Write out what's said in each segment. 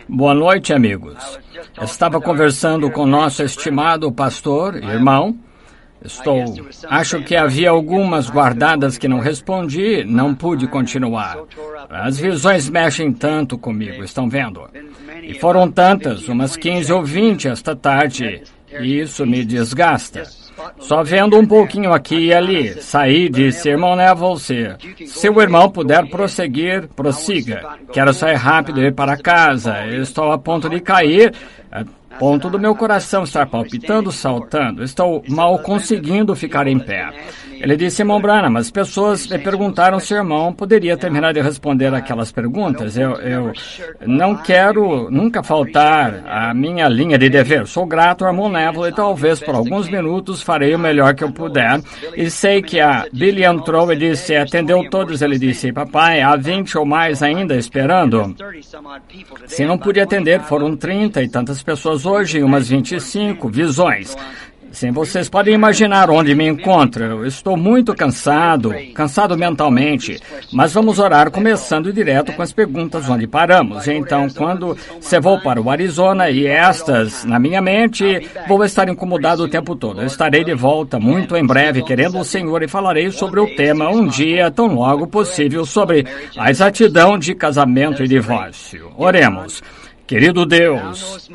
Boa noite, amigos. Estava conversando com nosso estimado pastor, irmão. Acho que havia algumas guardadas que não respondi, não pude continuar. As visões mexem tanto comigo, estão vendo? E foram tantas, umas 15 ou 20 esta tarde, e isso me desgasta. Só vendo um pouquinho aqui e ali, saí e disse, irmão Neville, se o irmão puder prosseguir, prossiga. Quero sair rápido e ir para casa. Estou a ponto de cair. Ponto do meu coração estar palpitando, saltando. Estou mal conseguindo ficar em pé. Ele disse, irmão Branham, as pessoas me perguntaram se o irmão poderia terminar de responder aquelas perguntas. Eu não quero nunca faltar à minha linha de dever. Sou grato ao irmão Neville e talvez por alguns minutos farei o melhor que eu puder. E sei que a Billy entrou e disse, atendeu todos. Ele disse, papai, há 20 ou mais ainda esperando. Se não pude atender, foram 30 e tantas pessoas hoje, umas 25 visões. Sim, vocês podem imaginar onde me encontro. Eu estou muito cansado mentalmente. Mas vamos orar começando direto com as perguntas onde paramos. Então, quando você vou para o Arizona e estas na minha mente, vou estar incomodado o tempo todo. Eu estarei de volta muito em breve, querendo o Senhor, e falarei sobre o tema um dia, tão logo possível, sobre a exatidão de casamento e divórcio. Oremos. Querido Deus,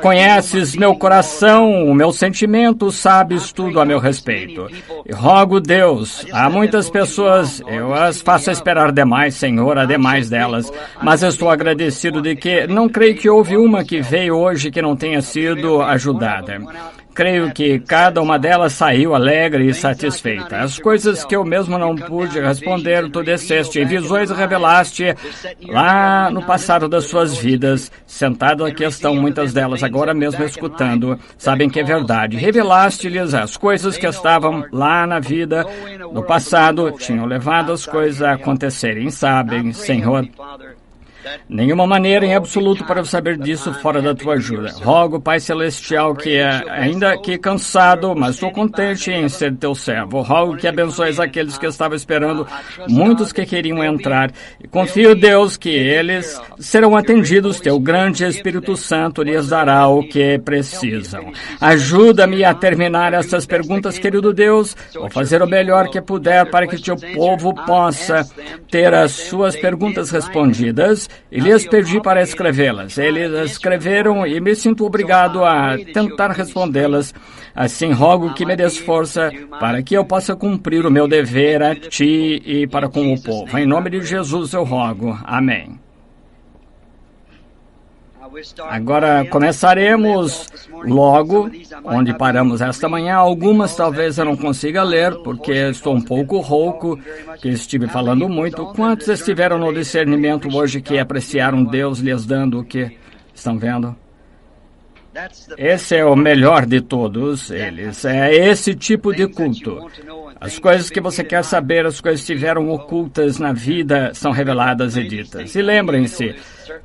conheces meu coração, o meu sentimento, sabes tudo a meu respeito. E rogo, Deus, há muitas pessoas, eu as faço esperar demais, Senhor, há demais delas, mas estou agradecido de que não creio que houve uma que veio hoje que não tenha sido ajudada. Creio que cada uma delas saiu alegre e satisfeita. As coisas que eu mesmo não pude responder, tu desceste em visões e revelaste lá no passado das suas vidas. Sentado aqui estão muitas delas agora mesmo escutando. Sabem que é verdade. Revelaste-lhes as coisas que estavam lá na vida, no passado, tinham levado as coisas a acontecerem. Sabem, Senhor, nenhuma maneira em absoluto para saber disso fora da tua ajuda. Rogo, Pai Celestial, que ainda que cansado, mas estou contente em ser teu servo. Rogo que abençoes aqueles que estavam esperando, muitos que queriam entrar. E confio, Deus, que eles serão atendidos. Teu grande Espírito Santo lhes dará o que precisam. Ajuda-me a terminar essas perguntas, querido Deus. Vou fazer o melhor que puder para que teu povo possa ter as suas perguntas respondidas. E lhes pedi para escrevê-las. Eles escreveram e me sinto obrigado a tentar respondê-las. Assim, rogo que me des força para que eu possa cumprir o meu dever a ti e para com o povo. Em nome de Jesus eu rogo. Amém. Agora começaremos logo onde paramos esta manhã. Algumas talvez eu não consiga ler, porque estou um pouco rouco, que estive falando muito. Quantos estiveram no discernimento hoje que apreciaram Deus lhes dando o que estão vendo? Esse é o melhor de todos eles. É esse tipo de culto. As coisas que você quer saber, as coisas que estiveram ocultas na vida, são reveladas e ditas. E lembrem-se,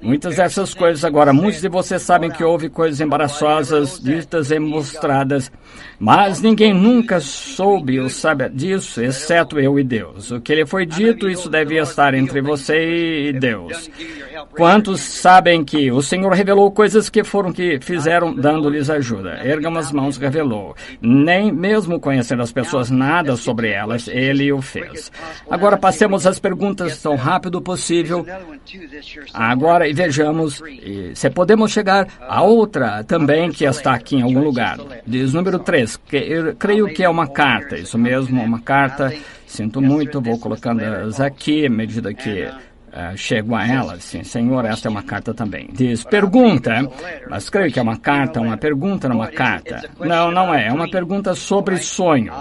muitas dessas coisas agora, muitos de vocês sabem que houve coisas embaraçosas, ditas e mostradas, mas ninguém nunca soube ou sabe disso, exceto eu e Deus. O que lhe foi dito, isso devia estar entre você e Deus. Quantos sabem que o Senhor revelou coisas que fizeram dando-lhes ajuda? Ergam as mãos, revelou. Nem mesmo conhecendo as pessoas nada sobre elas, ele o fez. Agora passemos às perguntas tão rápido possível. Agora, e vejamos se podemos chegar a outra também que está aqui em algum lugar. Diz número 3, que eu creio que é uma carta, isso mesmo, uma carta. Sinto muito, vou colocando-as aqui, à medida que chego a ela. Sim, Senhor, esta é uma carta também. Diz, pergunta, mas creio que é uma carta, uma pergunta, não uma carta. Não, não é. É uma pergunta sobre sonho.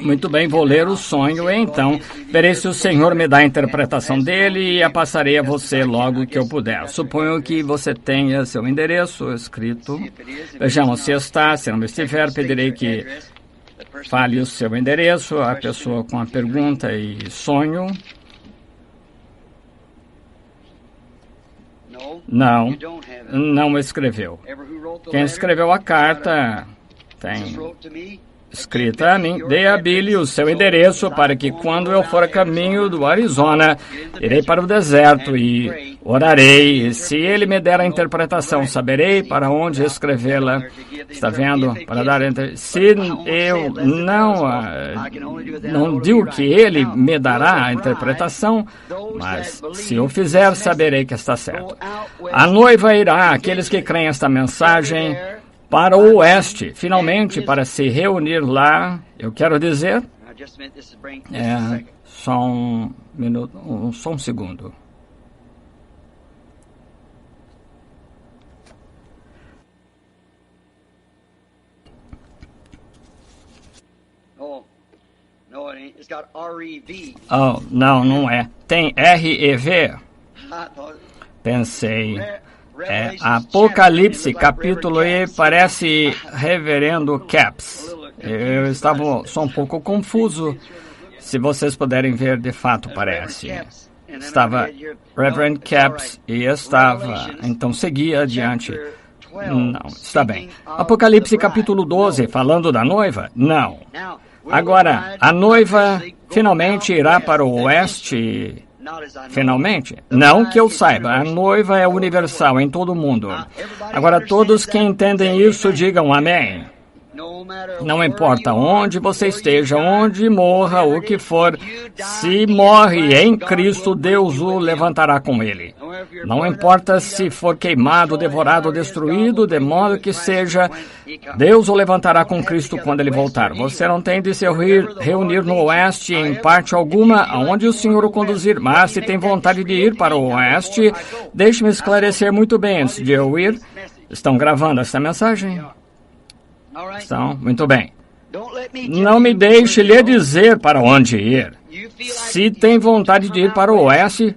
Muito bem, vou ler o sonho e então verei se o Senhor me dá a interpretação dele e a passarei a você logo que eu puder. Suponho que você tenha seu endereço escrito. Vejamos se está, se não estiver, pedirei que fale o seu endereço, a pessoa com a pergunta e sonho. Não, não escreveu. Quem escreveu a carta tem escrita a mim. Dê a Billy o seu endereço para que quando eu for a caminho do Arizona, irei para o deserto e orarei, e se ele me der a interpretação, saberei para onde escrevê-la. Está vendo? Para dar se eu não digo que ele me dará a interpretação, mas se eu fizer, saberei que está certo. A noiva irá, aqueles que creem esta mensagem, para o oeste, finalmente, para se reunir lá. Eu quero dizer, só um minuto, só um segundo. Oh, não é. Tem REV. Pensei. Apocalipse, capítulo E, parece Reverendo Capps. Eu sou um pouco confuso. Se vocês puderem ver, de fato parece. Estava Reverend Capps e estava. Então seguia adiante. Não, está bem. Apocalipse, capítulo 12, falando da noiva? Não. Agora, a noiva finalmente irá para o oeste. Finalmente? Não que eu saiba. A noiva é universal em todo o mundo. Agora, todos que entendem isso, digam amém. Não importa onde você esteja, onde morra, o que for, se morre em Cristo, Deus o levantará com ele. Não importa se for queimado, devorado, destruído, de modo que seja, Deus o levantará com Cristo quando ele voltar. Você não tem de se reunir no oeste em parte alguma, aonde o Senhor o conduzir, mas se tem vontade de ir para o oeste, deixe-me esclarecer muito bem antes de eu ir. Estão gravando essa mensagem? Estão? Muito bem. Não me deixe lhe dizer para onde ir. Se tem vontade de ir para o oeste,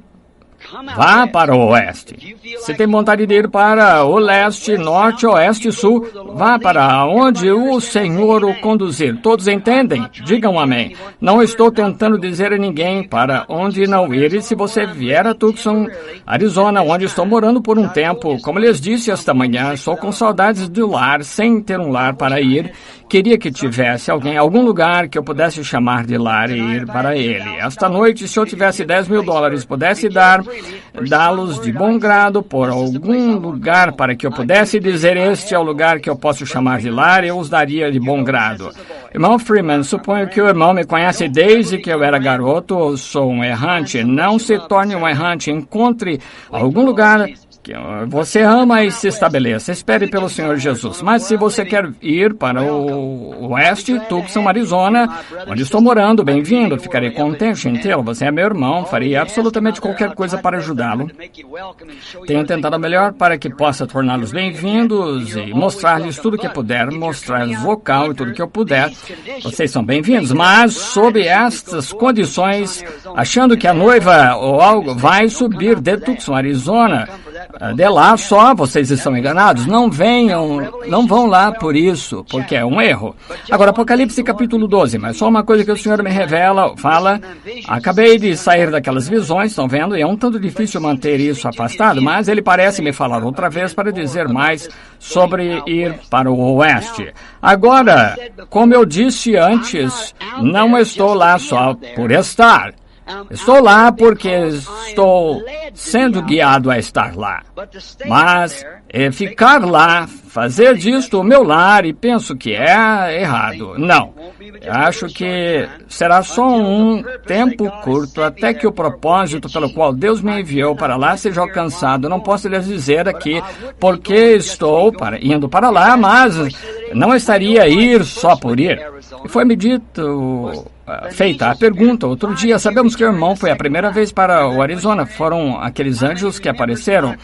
vá para o oeste. Se tem vontade de ir para o leste, norte, oeste, sul, vá para onde o Senhor o conduzir. Todos entendem? Digam amém. Não estou tentando dizer a ninguém para onde não ir. E se você vier a Tucson, Arizona, onde estou morando por um tempo, como lhes disse esta manhã, estou com saudades do lar, sem ter um lar para ir. Queria que tivesse algum lugar que eu pudesse chamar de lar e ir para ele. Esta noite, se eu tivesse $10,000, pudesse dá-los de bom grado por algum lugar para que eu pudesse dizer este é o lugar que eu posso chamar de lar, eu os daria de bom grado. Irmão Freeman, suponho que o irmão me conhece desde que eu era garoto, eu sou um errante. Não se torne um errante, encontre algum lugar que você ama e se estabeleça. Espere pelo Senhor Jesus. Mas se você quer ir para o oeste, Tucson, Arizona, onde estou morando, bem-vindo. Ficarei contente em tê-lo. Você é meu irmão. Faria absolutamente qualquer coisa para ajudá-lo. Tenho tentado o melhor para que possa torná-los bem-vindos e mostrar-lhes tudo que puder, mostrar-lhes vocal e tudo que eu puder. Vocês são bem-vindos, mas sob estas condições, achando que a noiva ou algo vai subir de Tucson, Arizona, de lá só, vocês estão enganados. Não vão lá por isso, porque é um erro. Agora, Apocalipse capítulo 12, mas só uma coisa que o Senhor me fala. Acabei de sair daquelas visões, estão vendo? E é um tanto difícil manter isso afastado, mas ele parece me falar outra vez para dizer mais sobre ir para o oeste. Agora, como eu disse antes, não estou lá só por estar. Estou lá porque estou sendo guiado a estar lá. Mas ficar lá, fazer disto o meu lar, e penso que é errado. Não. Acho que será só um tempo curto até que o propósito pelo qual Deus me enviou para lá seja alcançado. Não posso lhes dizer aqui porque estou indo para lá, mas não estaria ir só por ir. E foi me dito, feita a pergunta outro dia. Sabemos que o irmão foi a primeira vez para o Arizona. Foram aqueles anjos que apareceram.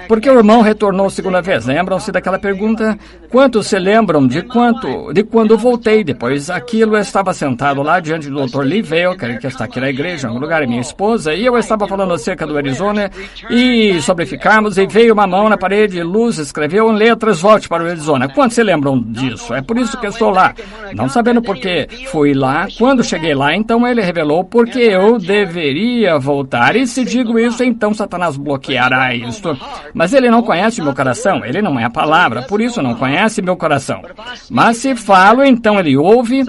Porque o irmão retornou a segunda vez. Lembram-se daquela pergunta? Quantos se lembram de quando voltei? Depois aquilo, eu estava sentado lá diante do Dr. Lee Vail, que está aqui na igreja, no lugar, minha esposa, e eu estava falando acerca do Arizona e sobre ficarmos, e veio uma mão na parede, luz, escreveu em letras, volte para o Arizona. Quantos se lembram disso? É por isso que eu estou lá. Não sabendo porque fui lá, quando cheguei lá, então ele revelou porque eu deveria voltar. E se digo isso, então Satanás bloqueará isto. Mas ele não conhece meu coração, ele não é a palavra, por isso não conhece meu coração. Mas se falo, então ele ouve.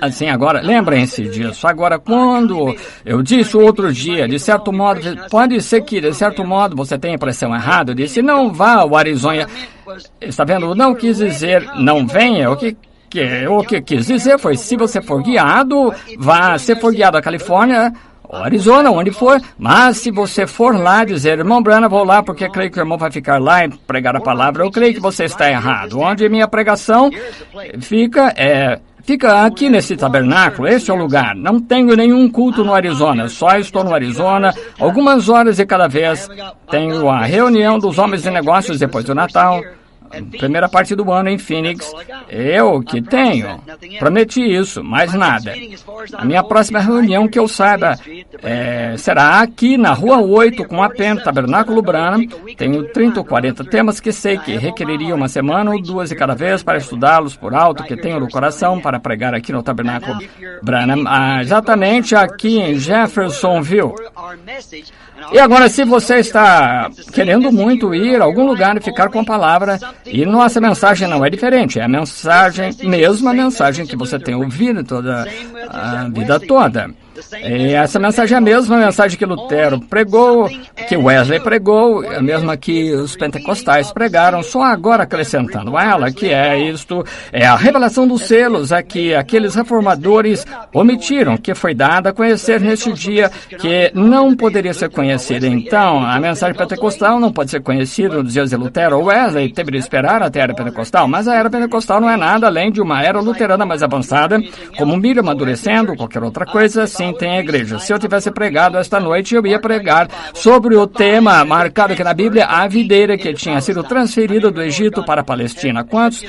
Assim, agora, lembrem-se disso. Agora, quando eu disse outro dia, de certo modo, pode ser que, de certo modo, você tenha a impressão errada. Eu disse, não vá ao Arizona. Está vendo? Não quis dizer, não venha. O que quis dizer foi, se você for guiado, vá. Se for guiado à Califórnia, ou Arizona, onde for, mas se você for lá dizer, irmão Branham, vou lá porque creio que o irmão vai ficar lá e pregar a palavra, eu creio que você está errado. Onde minha pregação fica aqui nesse tabernáculo, esse é o lugar. Não tenho nenhum culto no Arizona, só estou no Arizona. Algumas horas de cada vez tenho a reunião dos homens de negócios depois do Natal. Primeira parte do ano em Phoenix, eu que tenho. Prometi isso, mais nada. A minha próxima reunião, que eu saiba, será aqui na Rua 8, com a PEN, Tabernáculo Branham. Tenho 30 ou 40 temas que sei que requereriam uma semana ou duas de cada vez para estudá-los por alto, que tenho no coração para pregar aqui no Tabernáculo Branham, exatamente aqui em Jeffersonville. E agora, se você está querendo muito ir a algum lugar e ficar com a palavra, e nossa mensagem não é diferente, é a mensagem, mesma mensagem que você tem ouvido toda a vida toda. E essa mensagem é a mesma mensagem que Lutero pregou, que Wesley pregou, a mesma que os pentecostais pregaram, só agora acrescentando a ela, que é isto, é a revelação dos selos, é que aqueles reformadores omitiram, que foi dada a conhecer neste dia, que não poderia ser conhecida. Então, a mensagem pentecostal não pode ser conhecida nos dias de Lutero ou Wesley, teve de esperar até a era pentecostal, mas a era pentecostal não é nada além de uma era luterana mais avançada, como milho amadurecendo, qualquer outra coisa, assim tem a igreja. Se eu tivesse pregado esta noite, eu ia pregar sobre o tema marcado aqui na Bíblia, a videira que tinha sido transferida do Egito para a Palestina. Quantos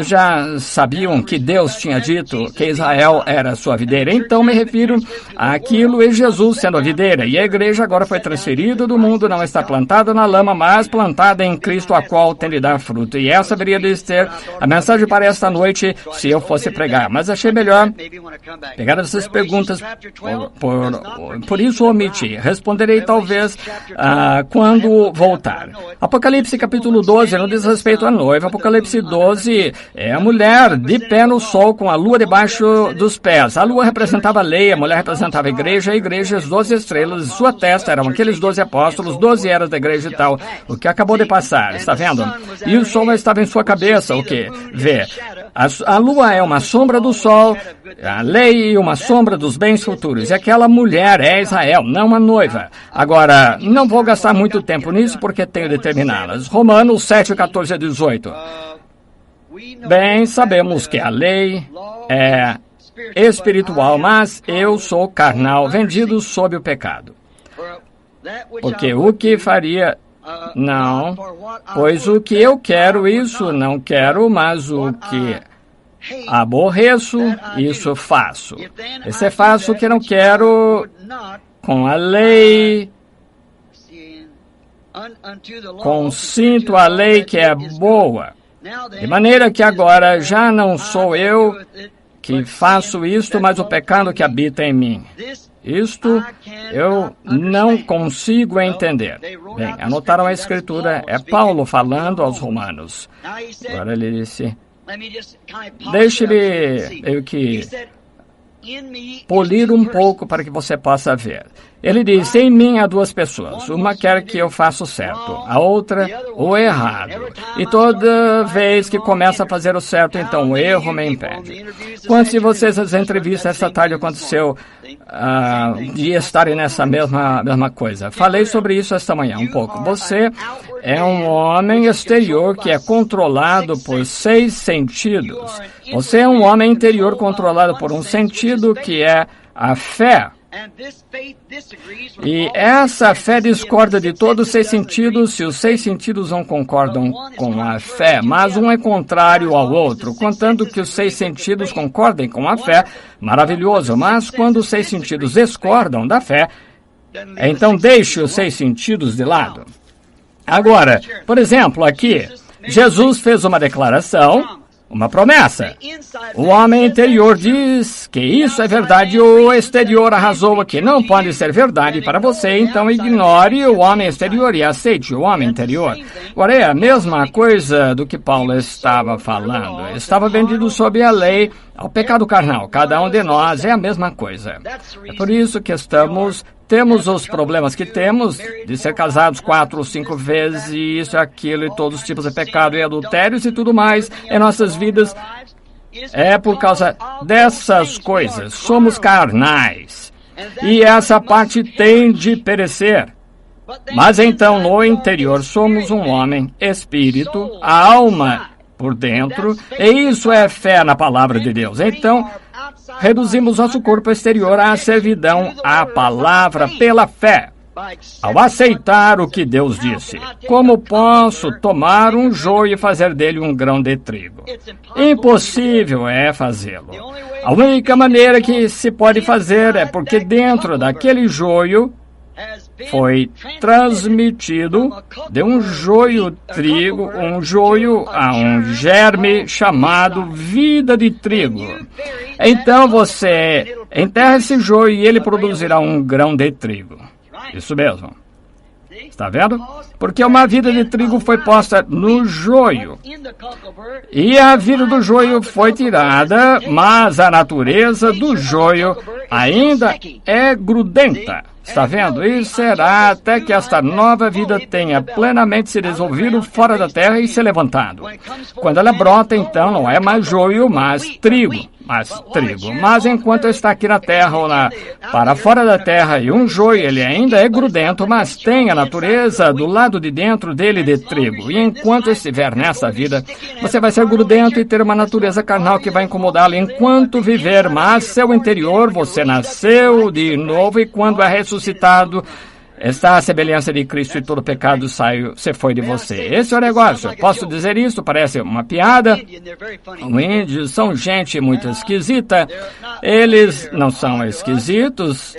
já sabiam que Deus tinha dito que Israel era a sua videira? Então me refiro àquilo e Jesus sendo a videira. E a igreja agora foi transferida do mundo, não está plantada na lama, mas plantada em Cristo, a qual tem de dar fruto. E essa deveria de ser a mensagem para esta noite, se eu fosse pregar. Mas achei melhor pegar essas perguntas, por isso omiti. Responderei talvez quando voltar. Apocalipse capítulo 12 não diz respeito à noiva. Apocalipse 12 é a mulher de pé no sol com a lua debaixo dos pés. A lua representava a lei, a mulher representava a igreja, as 12 estrelas, sua testa eram aqueles 12 apóstolos, 12 eras da igreja e tal. O que acabou de passar, está vendo? E o sol estava em sua cabeça, o que? Vê. A lua é uma sombra do sol, a lei é uma sombra dos bens futuros. E aquela mulher é Israel, não a noiva. Agora, não vou gastar muito tempo nisso porque tenho de terminá-las. Romanos 7, 14 a 18. Bem, sabemos que a lei é espiritual, mas eu sou carnal, vendido sob o pecado. Porque o que faria... Não, pois o que eu quero, isso não quero, mas o que aborreço, isso faço. E se faço o que não quero, com a lei, consinto a lei que é boa. De maneira que agora já não sou eu que faço isto, mas o pecado que habita em mim. Isto eu não consigo entender. Bem, anotaram a escritura, é Paulo falando aos romanos. Agora ele disse, deixe-me eu que polir um pouco para que você possa ver. Ele diz, em mim há duas pessoas, uma quer que eu faça o certo, a outra o errado. E toda vez que começa a fazer o certo, então o erro me impede. Quantos de vocês, as entrevistas esta tarde aconteceu de estarem nessa mesma coisa? Falei sobre isso esta manhã um pouco. Você é um homem exterior que é controlado por 6 sentidos. Você é um homem interior controlado por um sentido que é a fé. E essa fé discorda de todos os 6 sentidos, se os 6 sentidos não concordam com a fé, mas um é contrário ao outro. Contanto que os 6 sentidos concordem com a fé, maravilhoso, mas quando os 6 sentidos discordam da fé, então deixe os 6 sentidos de lado. Agora, por exemplo, aqui, Jesus fez uma declaração, uma promessa. O homem interior diz que isso é verdade, o exterior arrasou aqui. Não pode ser verdade para você, então ignore o homem exterior e aceite o homem interior. Agora, é a mesma coisa do que Paulo estava falando. Estava vendido sob a lei ao pecado carnal. Cada um de nós é a mesma coisa. É por isso que temos os problemas que temos de ser casados 4 ou 5 vezes, e isso e aquilo, e todos os tipos de pecado e adultérios e tudo mais em nossas vidas. É por causa dessas coisas. Somos carnais. E essa parte tem de perecer. Mas então, no interior, somos um homem, espírito, a alma por dentro, e isso é fé na palavra de Deus. Então, reduzimos nosso corpo exterior à servidão à palavra pela fé. Ao aceitar o que Deus disse, como posso tomar um joio e fazer dele um grão de trigo? Impossível é fazê-lo. A única maneira que se pode fazer é porque dentro daquele joio foi transmitido de um joio trigo, um joio a um germe chamado vida de trigo. Então você enterra esse joio e ele produzirá um grão de trigo. Isso mesmo. Está vendo? Porque uma vida de trigo foi posta no joio. E a vida do joio foi tirada, mas a natureza do joio ainda é grudenta. Está vendo? E será até que esta nova vida tenha plenamente se desenvolvido fora da terra e se levantado. Quando ela brota, então, não é mais joio, mas trigo. Mas enquanto está aqui na terra ou para fora da terra, e um joio, ele ainda é grudento, mas tem a natureza do lado de dentro dele de trigo. E enquanto estiver nessa vida, você vai ser grudento e ter uma natureza carnal que vai incomodá-lo enquanto viver, mas seu interior, você nasceu de novo, e quando é ressuscitado, está a semelhança de Cristo, e todo pecado se foi de você. Esse é o negócio. Posso dizer isso? Parece uma piada. Os índios são gente muito esquisita. Eles não são esquisitos.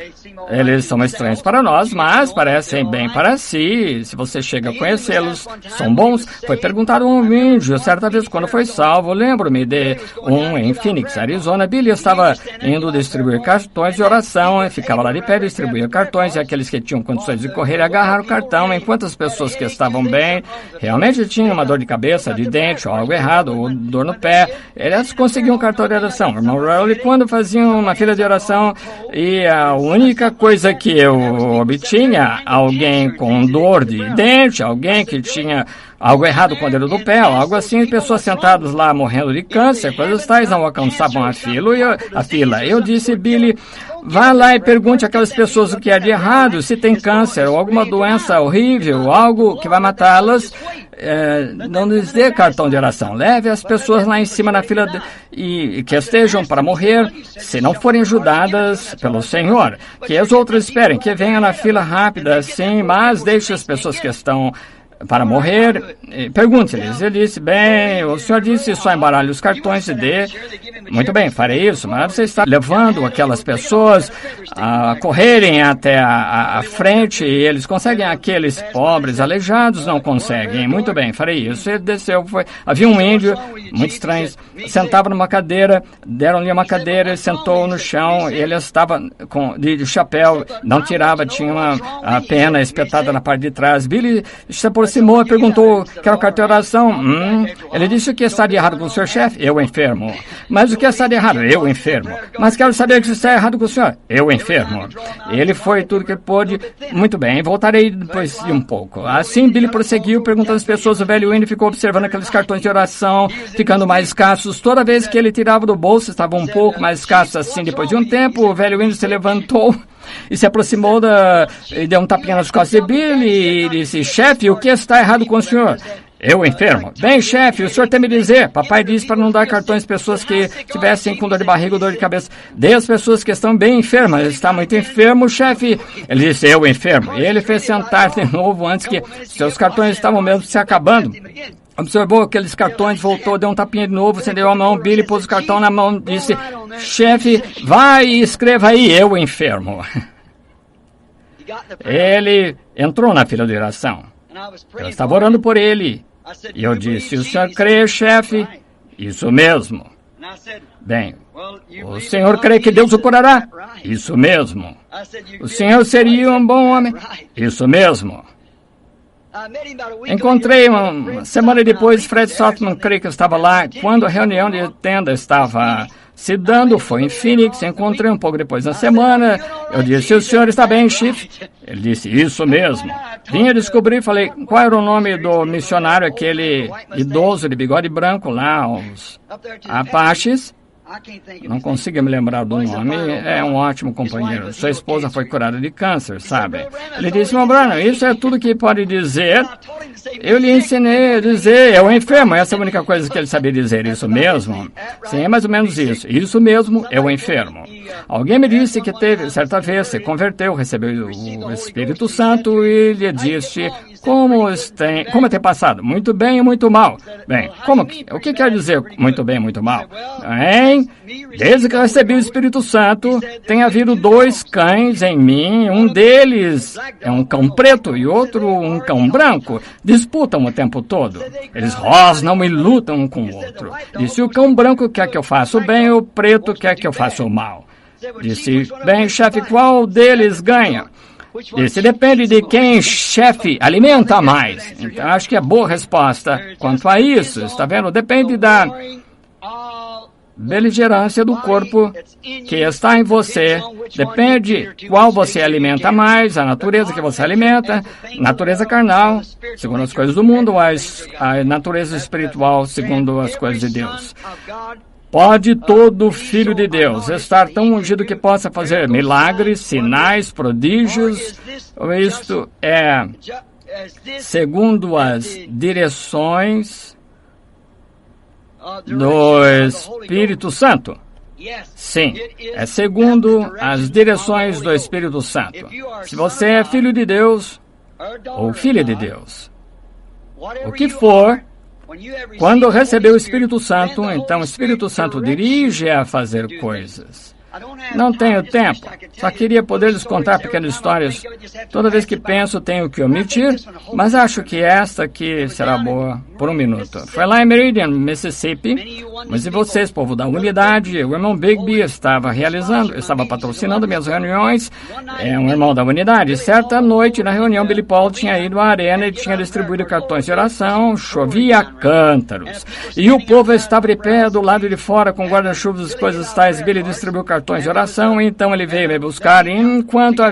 Eles são estranhos para nós, mas parecem bem para si. Se você chega a conhecê-los, são bons. Foi perguntado a um índio, certa vez, quando foi salvo. Lembro-me de um em Phoenix, Arizona. Billy estava indo distribuir cartões de oração. E ficava lá de pé, distribuía cartões, e aqueles que tinham condições de correr e agarrar o cartão, enquanto as pessoas que estavam bem realmente tinham uma dor de cabeça, de dente, ou algo errado, ou dor no pé, eles conseguiam um cartão de oração. O irmão Rowley, quando faziam uma fila de oração, e a única coisa que eu obtinha, alguém com dor de dente, alguém que tinha algo errado com o dedo do pé, algo assim, pessoas sentadas lá morrendo de câncer, coisas tais, não alcançavam a fila. Eu disse, Billy, vá lá e pergunte àquelas pessoas o que é de errado, se tem câncer ou alguma doença horrível, algo que vai matá-las. Não lhes dê cartão de oração. Leve as pessoas lá em cima na fila e que estejam para morrer, se não forem ajudadas pelo Senhor. Que as outras esperem, que venham na fila rápida, sim, mas deixe as pessoas que estão para morrer, pergunte-lhes. Ele disse, bem, o senhor disse só embaralhe os cartões e dê. Muito bem, farei isso, mas você está levando aquelas pessoas a correrem até a frente, e eles conseguem, aqueles pobres, aleijados, não conseguem. Muito bem, farei isso. Ele desceu, havia um índio, muito estranho, sentava numa cadeira, deram-lhe uma cadeira, ele sentou no chão, ele estava de chapéu, não tirava, tinha uma pena espetada na parte de trás. Billy se aproximou e perguntou, quer o cartão de oração? Ele disse, o que está de errado com o senhor chefe? Eu enfermo. Mas o que está de errado? Eu enfermo. Mas quero saber o que está errado com o senhor? Eu enfermo. Ele foi tudo que pôde. Muito bem, voltarei depois de um pouco. Assim, Billy prosseguiu, perguntando às pessoas. O velho índio ficou observando aqueles cartões de oração, ficando mais escassos. Toda vez que ele tirava do bolso, estavam um pouco mais escassos assim. Depois de um tempo, o velho índio se levantou e se aproximou e deu um tapinha nas costas de Billy e disse, chefe, o que está errado com o senhor? Eu enfermo. Bem, chefe, o senhor tem me dizer. Papai disse para não dar cartões às pessoas que tivessem com dor de barriga ou dor de cabeça. Dê às pessoas que estão bem enfermas. Ele está muito enfermo, chefe. Ele disse, eu enfermo. E ele fez sentar de novo antes que seus cartões estavam mesmo se acabando. Observou aqueles cartões, voltou, deu um tapinha de novo, acendeu a mão, Billy pôs o cartão na mão, disse, chefe, vai e escreva aí, eu enfermo. Ele entrou na fila de oração. Eu estava orando por ele. E eu disse, o senhor crê, chefe? Isso mesmo. Bem, o senhor crê que Deus o curará? Isso mesmo. O senhor seria um bom homem? Isso mesmo. Encontrei uma semana depois, Fred Saltman, creio que estava lá, quando a reunião de tenda estava se dando, foi em Phoenix, encontrei um pouco depois da semana, eu disse, o senhor está bem, Chief? Ele disse, isso mesmo. Vinha descobrir, falei, qual era o nome do missionário, aquele idoso de bigode branco lá, os Apaches? Não consigo me lembrar do nome, é um ótimo companheiro. Sua esposa foi curada de câncer, sabe? Ele disse, meu Branham, isso é tudo que pode dizer. Eu lhe ensinei a dizer, é o enfermo, essa é a única coisa que ele sabia dizer, isso mesmo? Sim, é mais ou menos isso mesmo, é o enfermo. Alguém me disse que teve, certa vez, se converteu, recebeu o Espírito Santo e lhe disse, como tem passado? Muito bem e muito mal. Bem, o que quer dizer muito bem e muito mal? Desde que eu recebi o Espírito Santo, tem havido 2 cães em mim, um deles é um cão preto e outro um cão branco. Disputam o tempo todo. Eles rosnam e lutam um com o outro. Disse, o cão branco quer que eu faça o bem e o preto quer que eu faça o mal. Disse, bem, chefe, qual deles ganha? Disse, depende de quem chefe alimenta mais. Então, acho que é boa resposta quanto a isso. Está vendo? Depende da beligerância do corpo que está em você. Depende qual você alimenta mais, a natureza que você alimenta, natureza carnal, segundo as coisas do mundo, a natureza espiritual, segundo as coisas de Deus. Pode todo filho de Deus estar tão ungido que possa fazer milagres, sinais, prodígios? Isto é segundo as direções do Espírito Santo? Sim, é segundo as direções do Espírito Santo. Se você é filho de Deus ou filha de Deus, o que for, quando recebeu o Espírito Santo, então o Espírito Santo dirige a fazer coisas. Não tenho tempo, só queria poder lhes contar pequenas histórias. Toda vez que penso, tenho que omitir, mas acho que esta aqui será boa por 1 minuto. Foi lá em Meridian, Mississippi, mas e vocês, povo da unidade, o irmão Bigby estava patrocinando minhas reuniões, é um irmão da unidade. Certa noite, na reunião, Billy Paul tinha ido à arena e tinha distribuído cartões de oração, chovia cântaros. E o povo estava de pé do lado de fora com guarda-chuvas e coisas tais. Billy distribuiu cartões de oração, então ele veio me buscar, e enquanto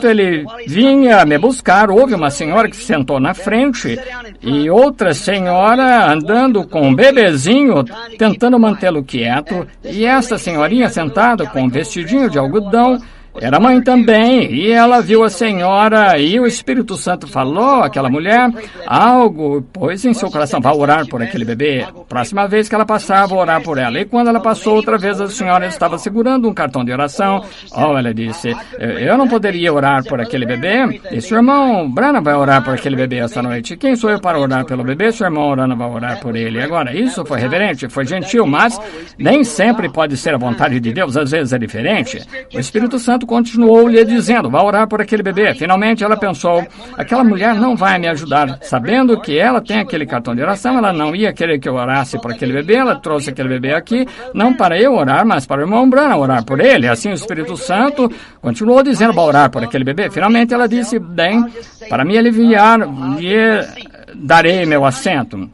ele vinha me buscar, houve uma senhora que se sentou na frente e outra senhora andando com um bebezinho, tentando mantê-lo quieto, e essa senhorinha sentada com um vestidinho de algodão, era mãe também, e ela viu a senhora, e o Espírito Santo falou àquela mulher algo, pôs em seu coração, vá orar por aquele bebê. Próxima vez que ela passar, vou orar por ela. E quando ela passou outra vez, a senhora estava segurando um cartão de oração. Ela disse, eu não poderia orar por aquele bebê? E seu irmão Branham vai orar por aquele bebê esta noite. Quem sou eu para orar pelo bebê? Seu irmão Branham vai orar por ele. Agora, isso foi reverente, foi gentil, mas nem sempre pode ser a vontade de Deus, às vezes é diferente. O Espírito Santo continuou lhe dizendo, vá orar por aquele bebê. Finalmente ela pensou, aquela mulher não vai me ajudar. Sabendo que ela tem aquele cartão de oração, ela não ia querer que eu orasse por aquele bebê. Ela trouxe aquele bebê aqui, não para eu orar, mas para o irmão Branham orar por ele. Assim o Espírito Santo continuou dizendo, vá orar por aquele bebê. Finalmente ela disse, bem, para me aliviar, lhe darei meu assento.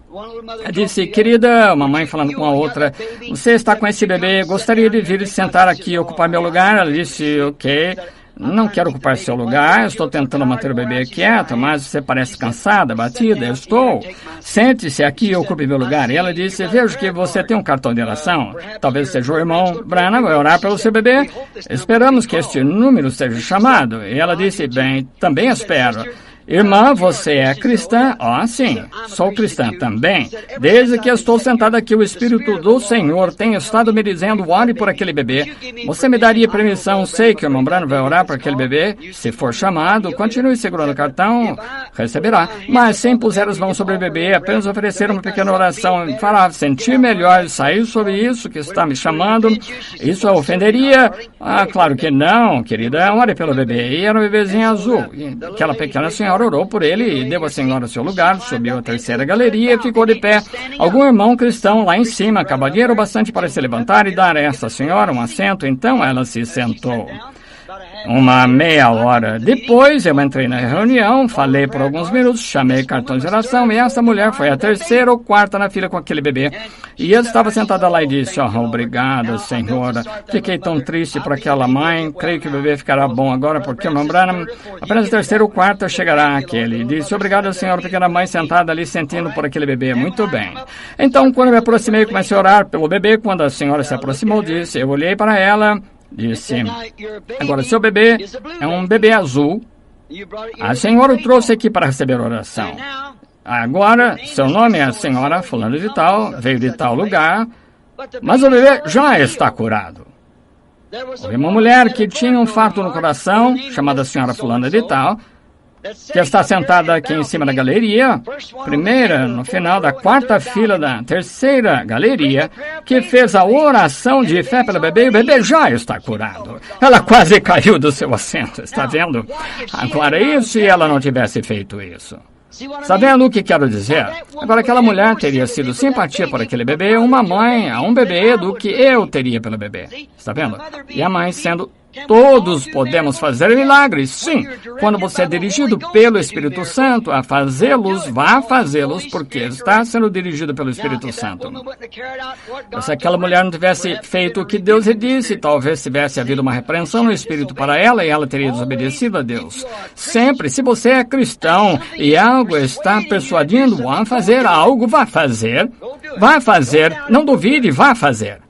Disse, querida, uma mãe falando com a outra, você está com esse bebê, gostaria de vir e sentar aqui e ocupar meu lugar? Ela disse, ok, não quero ocupar seu lugar, estou tentando manter o bebê quieto, mas você parece cansada, batida, eu estou. Sente-se aqui e ocupe meu lugar. E ela disse, vejo que você tem um cartão de oração, talvez seja o irmão Branham, vai orar pelo seu bebê. Esperamos que este número seja chamado. E ela disse, bem, também espero. Irmã, você é cristã? Sim, sou cristã também. Desde que estou sentada aqui, o Espírito do Senhor tem estado me dizendo, ore por aquele bebê. Você me daria permissão? Sei que o irmão Branham vai orar por aquele bebê. Se for chamado, continue segurando o cartão, receberá. Mas sem puser as mãos sobre o bebê, apenas oferecer uma pequena oração, falar, sentir melhor, sair sobre isso que está me chamando. Isso a ofenderia? Claro que não, querida, ore pelo bebê. E era um bebezinho azul. E aquela pequena senhora orou por ele e deu a senhora seu lugar, subiu a terceira galeria e ficou de pé. Algum irmão cristão lá em cima, cavalheiro bastante para se levantar e dar a essa senhora um assento, então ela se sentou. uma meia hora depois, eu entrei na reunião, falei por alguns minutos, chamei cartão de oração e essa mulher foi a terceira ou quarta na fila com aquele bebê. E eu estava sentada lá e disse, obrigada, senhora. Fiquei tão triste por aquela mãe, creio que o bebê ficará bom agora, porque o meu Branham, apenas a terceira ou quarta chegará aquele. E disse, obrigada, senhora, pequena mãe sentada ali sentindo por aquele bebê. Muito bem. Então, quando eu me aproximei, comecei a orar pelo bebê. Quando a senhora se aproximou, disse, eu olhei para ela, disse, agora, seu bebê é um bebê azul. A senhora o trouxe aqui para receber oração. Agora, seu nome é a senhora fulano de tal, veio de tal lugar, mas o bebê já está curado. Houve uma mulher que tinha um infarto no coração, chamada senhora fulana de tal, que está sentada aqui em cima da galeria, primeira, no final da quarta fila da terceira galeria, que fez a oração de fé pelo bebê, e o bebê já está curado. Ela quase caiu do seu assento, está vendo? Agora, e se ela não tivesse feito isso? Está vendo o que quero dizer? Agora, aquela mulher teria sido simpatia por aquele bebê, uma mãe a um bebê do que eu teria pelo bebê. Está vendo? E a mãe sendo... Todos podemos fazer milagres, sim. Quando você é dirigido pelo Espírito Santo a fazê-los, vá fazê-los, porque está sendo dirigido pelo Espírito Santo. Se aquela mulher não tivesse feito o que Deus lhe disse, talvez tivesse havido uma repreensão no Espírito para ela e ela teria desobedecido a Deus. Sempre, se você é cristão e algo está persuadindo a fazer algo, vá fazer. Vá fazer. Não duvide, vá fazer.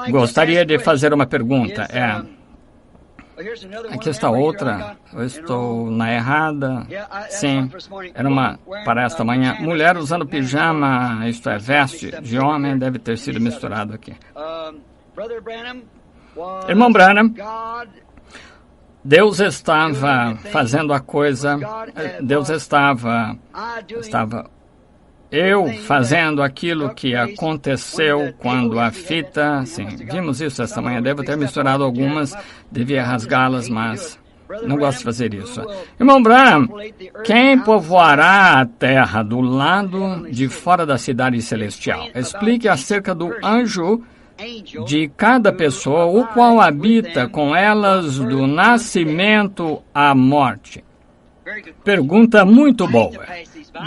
Gostaria de fazer uma pergunta. Aqui está outra. Eu estou na errada. Sim, era uma para esta manhã. Mulher usando pijama, isto é, veste de homem, deve ter sido misturado aqui. Irmão Branham, Deus estava fazendo a coisa, Deus estava eu fazendo aquilo que aconteceu quando a fita... Sim, vimos isso esta manhã. Devo ter misturado algumas, devia rasgá-las, mas não gosto de fazer isso. Irmão Branham, quem povoará a terra do lado de fora da cidade celestial? Explique acerca do anjo de cada pessoa, o qual habita com elas do nascimento à morte. Pergunta muito boa.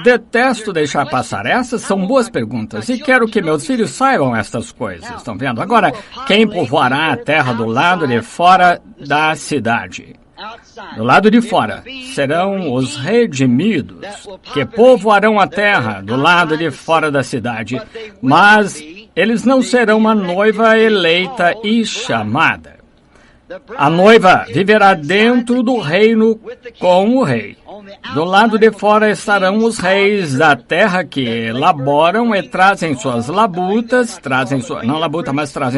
Detesto deixar passar. Essas são boas perguntas e quero que meus filhos saibam estas coisas. Estão vendo? Agora, quem povoará a terra do lado de fora da cidade? Do lado de fora serão os redimidos, que povoarão a terra do lado de fora da cidade, mas eles não serão uma noiva eleita e chamada. A noiva viverá dentro do reino com o rei. Do lado de fora estarão os reis da terra que laboram e trazem suas labutas, trazem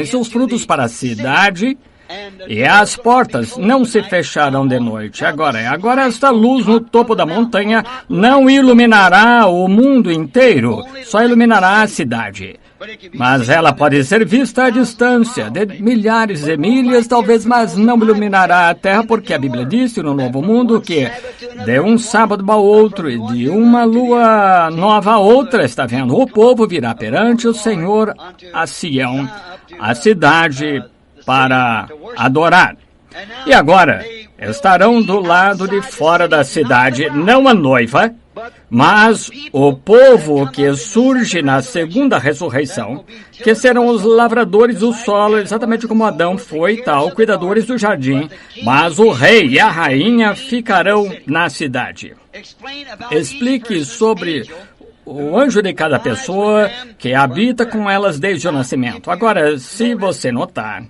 seus frutos para a cidade, e as portas não se fecharão de noite. Agora esta luz no topo da montanha não iluminará o mundo inteiro, só iluminará a cidade. Mas ela pode ser vista à distância, de milhares de milhas, talvez, mas não iluminará a terra, porque a Bíblia disse no Novo Mundo que de um sábado ao outro e de uma lua nova a outra, está vendo? O povo virá perante o Senhor a Sião, a cidade, para adorar. E agora, estarão do lado de fora da cidade, não a noiva, mas o povo que surge na segunda ressurreição, que serão os lavradores do solo, exatamente como Adão foi e tal, cuidadores do jardim, mas o rei e a rainha ficarão na cidade. Explique sobre o anjo de cada pessoa que habita com elas desde o nascimento. Agora, se você notar,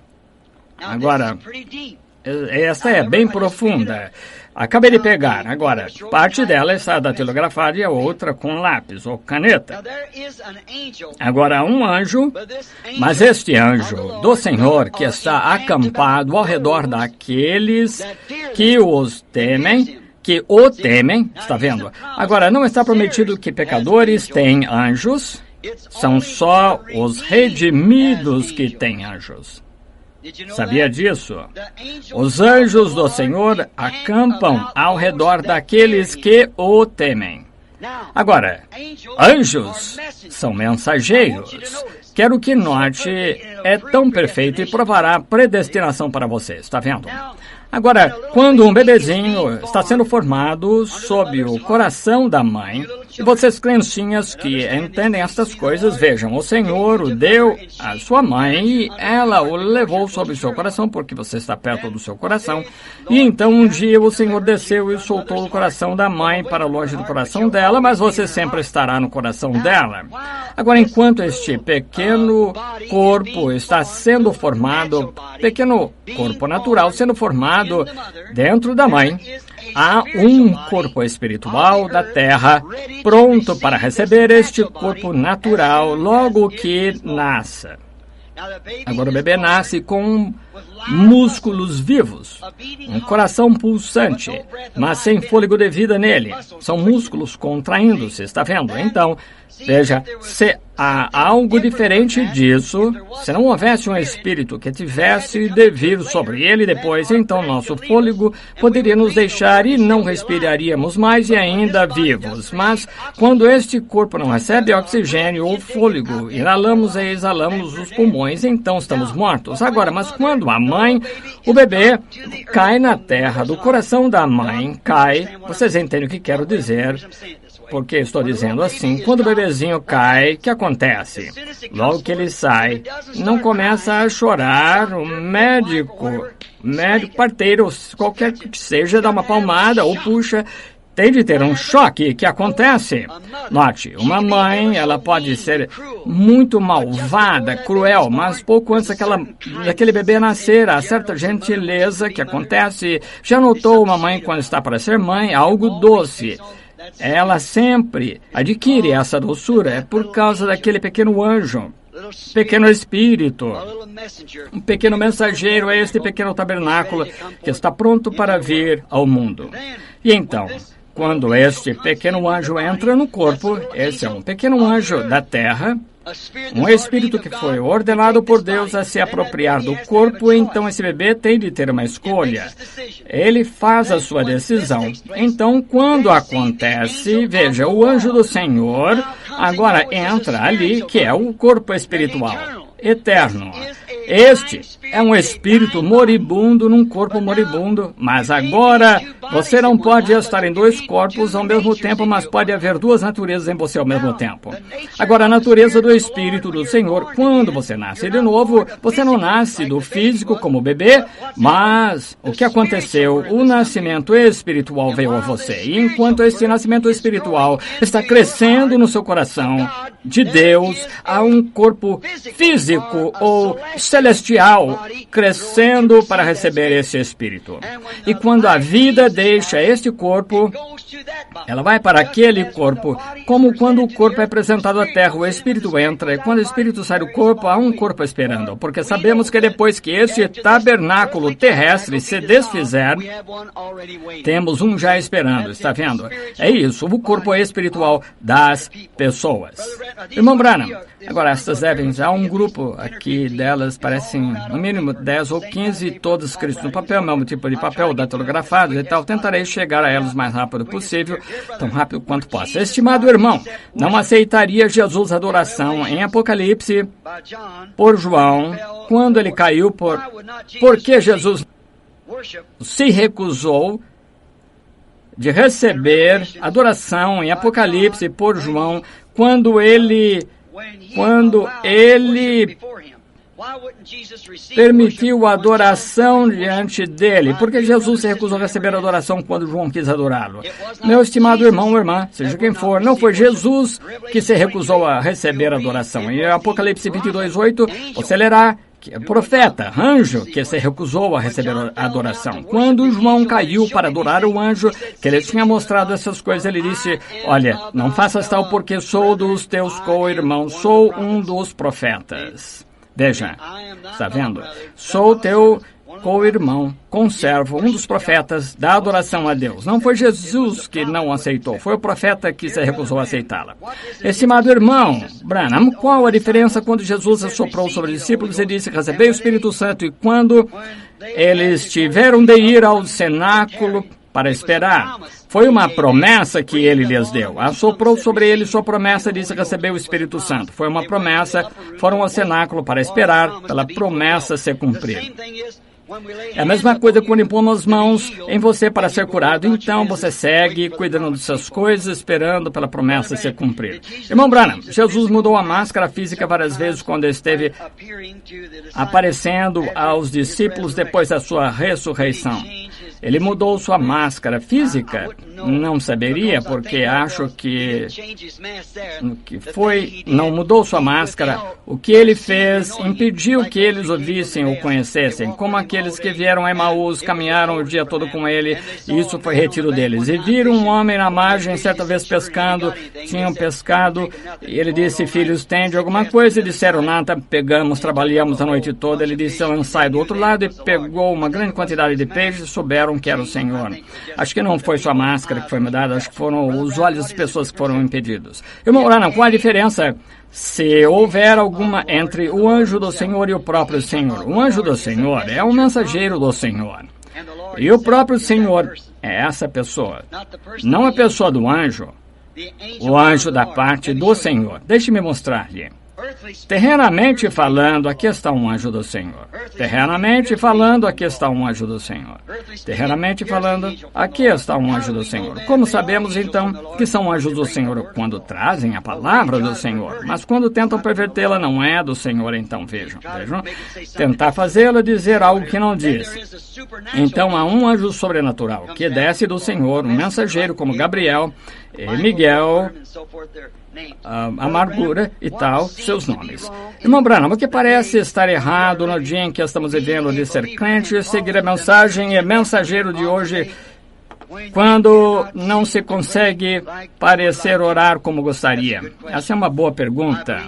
esta é bem profunda. Acabei de pegar. Agora, parte dela está datilografada e a outra com lápis ou caneta. Agora, um anjo, mas este anjo do Senhor que está acampado ao redor daqueles que os temem, que o temem, está vendo? Agora, não está prometido que pecadores têm anjos, são só os redimidos que têm anjos. Sabia disso? Os anjos do Senhor acampam ao redor daqueles que o temem. Agora, anjos são mensageiros. Quero que note, é tão perfeito e provará predestinação para você. Está vendo? Agora, quando um bebezinho está sendo formado sob o coração da mãe, e vocês criancinhas que entendem estas coisas, vejam, o Senhor o deu à sua mãe e ela o levou sob o seu coração, porque você está perto do seu coração. E então um dia o Senhor desceu e soltou o coração da mãe para longe do coração dela, mas você sempre estará no coração dela. Agora, enquanto este pequeno corpo está sendo formado, pequeno corpo natural sendo formado dentro da mãe, há um corpo espiritual da terra pronto para receber este corpo natural logo que nasça. Agora o bebê nasce com músculos vivos, um coração pulsante, mas sem fôlego de vida nele. São músculos contraindo-se, está vendo? Então, veja, se há algo diferente disso, se não houvesse um espírito que tivesse de vir sobre ele depois, então nosso fôlego poderia nos deixar e não respiraríamos mais e ainda vivos. Mas quando este corpo não recebe oxigênio ou fôlego, inalamos e exalamos os pulmões, então estamos mortos. Agora, mas quando a mãe, o bebê cai na terra do coração da mãe, cai, vocês entendem o que quero dizer? Porque estou dizendo assim, quando o bebezinho cai, o que acontece? Logo que ele sai, não começa a chorar, o médico parteiro, qualquer que seja, dá uma palmada ou puxa, tem de ter um choque. Que acontece? Note, uma mãe, ela pode ser muito malvada, cruel, mas pouco antes daquele bebê nascer, há certa gentileza que acontece. Já notou uma mãe quando está para ser mãe, algo doce? Ela sempre adquire essa doçura, é por causa daquele pequeno anjo, pequeno espírito, um pequeno mensageiro, é este pequeno tabernáculo que está pronto para vir ao mundo. E então, quando este pequeno anjo entra no corpo, esse é um pequeno anjo da terra, um espírito que foi ordenado por Deus a se apropriar do corpo, então esse bebê tem de ter uma escolha. Ele faz a sua decisão. Então, quando acontece, veja, o anjo do Senhor agora entra ali, que é o corpo espiritual eterno. Este é um espírito moribundo num corpo moribundo, mas agora você não pode estar em dois corpos ao mesmo tempo, mas pode haver duas naturezas em você ao mesmo tempo. Agora, a natureza do Espírito do Senhor, quando você nasce de novo, você não nasce do físico como bebê, mas o que aconteceu? O nascimento espiritual veio a você. E enquanto esse nascimento espiritual está crescendo no seu coração de Deus, há um corpo físico ou celestial crescendo para receber esse espírito. E quando a vida deixa este corpo, ela vai para aquele corpo, como quando o corpo é apresentado à terra, o espírito entra, e quando o espírito sai do corpo, há um corpo esperando, porque sabemos que depois que este tabernáculo terrestre se desfizer, temos um já esperando, está vendo? É isso, o corpo espiritual das pessoas. Irmão Branham, agora estas Evans, há um grupo aqui delas, parecem no mínimo 10 ou 15, todas escritas no papel, mesmo tipo de papel, datilografados e tal. Tentarei chegar a elas o mais rápido possível, tão rápido quanto possa. Estimado irmão, não aceitaria Jesus adoração em Apocalipse por João, quando ele caiu, porque Jesus se recusou de receber adoração em Apocalipse por João, quando ele permitiu a adoração diante dele, porque Jesus se recusou a receber adoração quando João quis adorá-lo. Meu estimado irmão ou irmã, seja quem for, não foi Jesus que se recusou a receber adoração. Em Apocalipse 22:8, você lerá que é profeta, anjo, que se recusou a receber a adoração. Quando João caiu para adorar o anjo, que ele tinha mostrado essas coisas, ele disse, olha, não faças tal porque sou dos teus co-irmãos, sou um dos profetas. Veja, está vendo? Sou teu co-irmão, conservo, um dos profetas da adoração a Deus. Não foi Jesus que não aceitou, foi o profeta que se recusou a aceitá-la. Estimado irmão Branham, qual a diferença quando Jesus assoprou sobre os discípulos e disse, recebei o Espírito Santo, e quando eles tiveram de ir ao cenáculo para esperar. Foi uma promessa que ele lhes deu. Assoprou sobre ele sua promessa, disse receber o Espírito Santo. Foi uma promessa, foram ao cenáculo para esperar pela promessa ser cumprida. É a mesma coisa quando impomos as mãos em você para ser curado. Então você segue cuidando de suas coisas, esperando pela promessa ser cumprida. Irmão Branham, Jesus mudou a máscara física várias vezes quando esteve aparecendo aos discípulos depois da sua ressurreição. Ele mudou sua máscara física? Não saberia, porque acho que não mudou sua máscara. O que ele fez impediu que eles o vissem ou conhecessem, como aqueles que vieram a Emaús, caminharam o dia todo com ele, e isso foi retiro deles. E viram um homem na margem, certa vez pescando, tinham pescado, e ele disse, filhos, tende alguma coisa? E disseram, nada, pegamos, trabalhamos a noite toda. Ele disse, sai do outro lado, e pegou uma grande quantidade de peixes, souberam que era o Senhor. Acho que não foi sua máscara que foi mudada, acho que foram os olhos das pessoas que foram impedidos. Irmão Branham, qual a diferença se houver alguma entre o anjo do Senhor e o próprio Senhor? O anjo do Senhor é um mensageiro do Senhor. E o próprio Senhor é essa pessoa. Não a pessoa do anjo, o anjo da parte do Senhor. Deixe-me mostrar-lhe. Terrenamente falando, aqui está um anjo do Senhor. Terrenamente falando, aqui está um anjo do Senhor. Terrenamente falando, aqui está um anjo do Senhor. Como sabemos, então, que são anjos do Senhor quando trazem a palavra do Senhor? Mas quando tentam pervertê-la, não é do Senhor, então vejam. Tentar fazê-la dizer algo que não diz. Então há um anjo sobrenatural que desce do Senhor, um mensageiro como Gabriel, Miguel, Amargura e tal, seus nomes. Irmão Branham, o que parece estar errado no dia em que estamos vivendo de ser crente, seguir a mensagem e mensageiro de hoje, quando não se consegue parecer orar como gostaria? Essa é uma boa pergunta.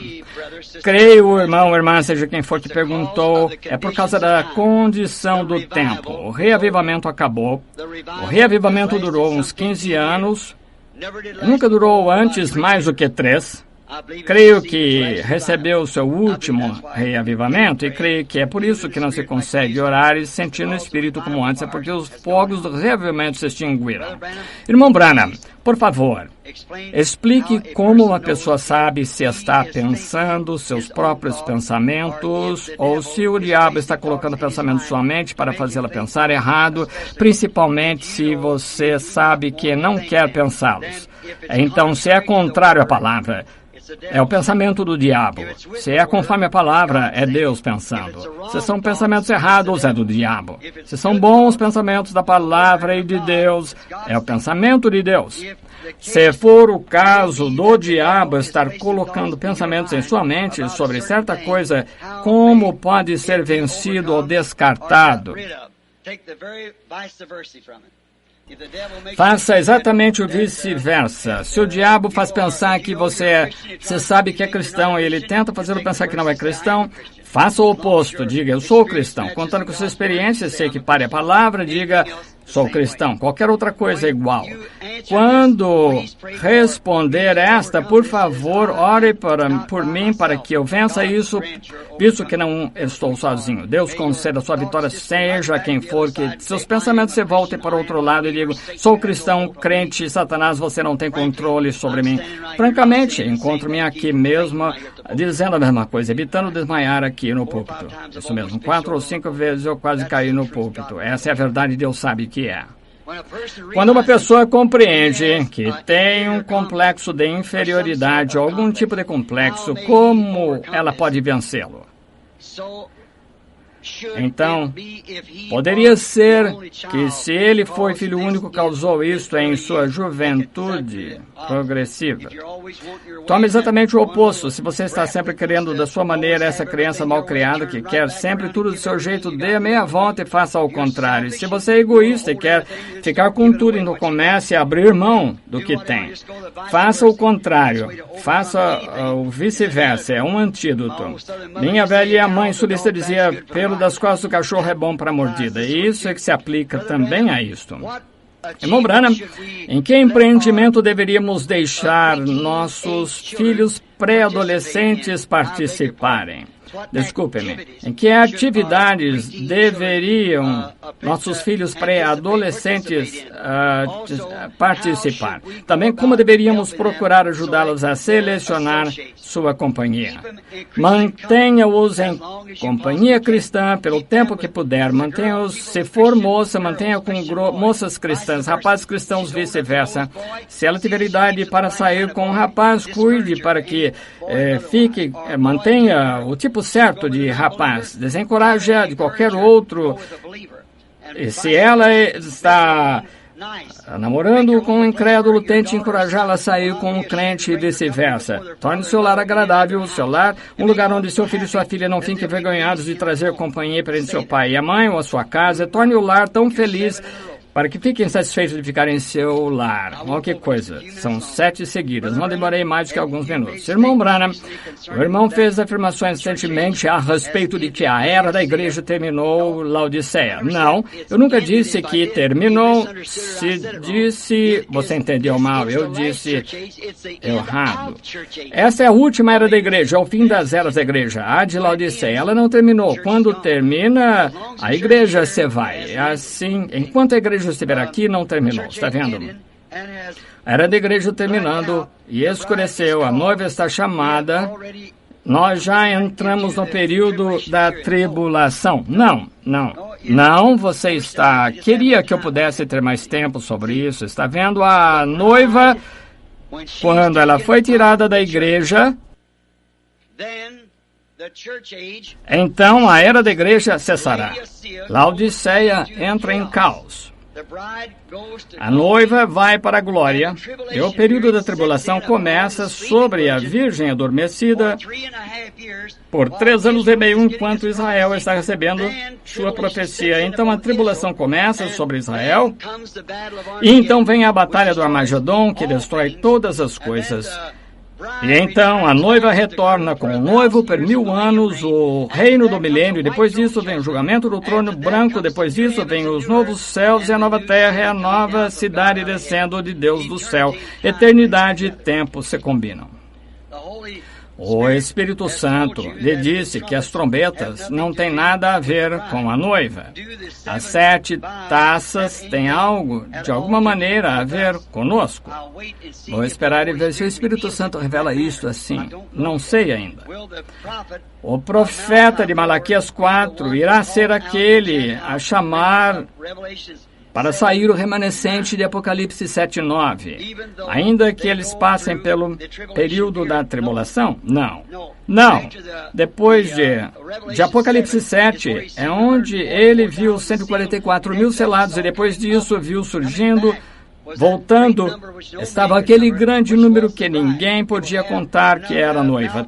Creio, irmão, irmã, seja quem for que perguntou, é por causa da condição do tempo. O reavivamento acabou. O reavivamento durou uns 15 anos. Nunca durou antes mais do que 3. Creio que recebeu o seu último reavivamento e creio que é por isso que não se consegue orar e sentir no Espírito como antes, é porque os fogos do reavivamento se extinguiram. Irmão Branham, por favor, explique como uma pessoa sabe se está pensando seus próprios pensamentos ou se o diabo está colocando pensamentos em sua mente para fazê-la pensar errado, principalmente se você sabe que não quer pensá-los. Então, se é contrário à palavra, é o pensamento do diabo. Se é conforme a palavra, é Deus pensando. Se são pensamentos errados, é do diabo. Se são bons pensamentos da palavra e de Deus, é o pensamento de Deus. Se for o caso do diabo estar colocando pensamentos em sua mente sobre certa coisa, como pode ser vencido ou descartado? Faça exatamente o vice-versa. Se o diabo faz pensar que você sabe que é cristão e ele tenta fazê-lo pensar que não é cristão, faça o oposto. Diga, eu sou cristão. Contando com sua experiência, se equipare a palavra, diga, sou cristão. Qualquer outra coisa é igual. Quando responder esta, por favor, ore por mim para que eu vença isso, visto que não estou sozinho. Deus conceda a sua vitória, seja quem for, que seus pensamentos se voltem para o outro lado e digam, sou cristão, crente, Satanás, você não tem controle sobre mim. Francamente, encontro-me aqui mesmo dizendo a mesma coisa, evitando desmaiar aqui no púlpito. Isso mesmo, 4 ou 5 vezes eu quase caí no púlpito. Essa é a verdade, Deus sabe que é. Quando uma pessoa compreende que tem um complexo de inferioridade ou algum tipo de complexo, como ela pode vencê-lo? Então, poderia ser que se ele foi filho único, causou isto em sua juventude progressiva. Tome exatamente o oposto. Se você está sempre querendo da sua maneira, essa criança mal criada que quer sempre tudo do seu jeito, dê a meia volta e faça ao contrário. Se você é egoísta e quer ficar com tudo, então comece a abrir mão do que tem. Faça o contrário. Faça o vice-versa. É um antídoto. Minha velha mãe sulista dizia, pelo das costas do cachorro é bom para a mordida. E isso é que se aplica também a isto. Irmão Branham, em que empreendimento deveríamos deixar nossos filhos pré-adolescentes participarem? desculpe-me, em que atividades deveriam nossos filhos pré-adolescentes participar? Também como deveríamos procurar ajudá-los a selecionar sua companhia? Mantenha-os em companhia cristã pelo tempo que puder. Mantenha-os, se for moça, mantenha com moças cristãs, rapazes cristãos, vice-versa. Se ela tiver idade para sair com um rapaz, cuide para que mantenha o tipo certo de rapaz. Desencoraje-a de qualquer outro. E se ela está namorando com um incrédulo, tente encorajá-la a sair com um crente e vice-versa. Torne o seu lar agradável, o seu lar um lugar onde seu filho e sua filha não fiquem envergonhados de trazer companhia perante seu pai e a mãe ou a sua casa. Torne o lar tão feliz para que fiquem satisfeitos de ficar em seu lar. Olha que coisa. São 7 seguidas. Não demorei mais do que alguns minutos. Irmão Branham, o irmão fez afirmações recentemente a respeito de que a era da igreja terminou Laodiceia. Não, eu nunca disse que terminou. Se disse, você entendeu mal. Eu disse errado. Essa é a última era da igreja, é o fim das eras da igreja. A de Laodiceia, ela não terminou. Quando termina, a igreja se vai. É assim, enquanto a igreja estiver aqui, não terminou. Está vendo? A era da igreja terminando e escureceu. A noiva está chamada. Nós já entramos no período da tribulação. Não, você está... Queria que eu pudesse ter mais tempo sobre isso. Está vendo? A noiva, quando ela foi tirada da igreja, então a era da igreja cessará. Laodiceia entra em caos. A noiva vai para a glória e o período da tribulação começa sobre a virgem adormecida por 3 anos e meio, enquanto Israel está recebendo sua profecia. Então a tribulação começa sobre Israel e então vem a batalha do Armagedon, que destrói todas as coisas. E então a noiva retorna com o noivo por 1000 anos, o reino do milênio, e depois disso vem o julgamento do trono branco, depois disso vem os novos céus e a nova terra, e a nova cidade descendo de Deus do céu. Eternidade e tempo se combinam. O Espírito Santo lhe disse que as trombetas não têm nada a ver com a noiva. As 7 taças têm algo, de alguma maneira, a ver conosco. Vou esperar e ver se o Espírito Santo revela isto assim. Não sei ainda. O profeta de Malaquias 4 irá ser aquele a chamar para sair o remanescente de Apocalipse 7:9. Ainda que eles passem pelo período da tribulação? Não. Depois de Apocalipse 7, é onde ele viu 144.000 selados, e depois disso viu surgindo, voltando, estava aquele grande número que ninguém podia contar que era a noiva.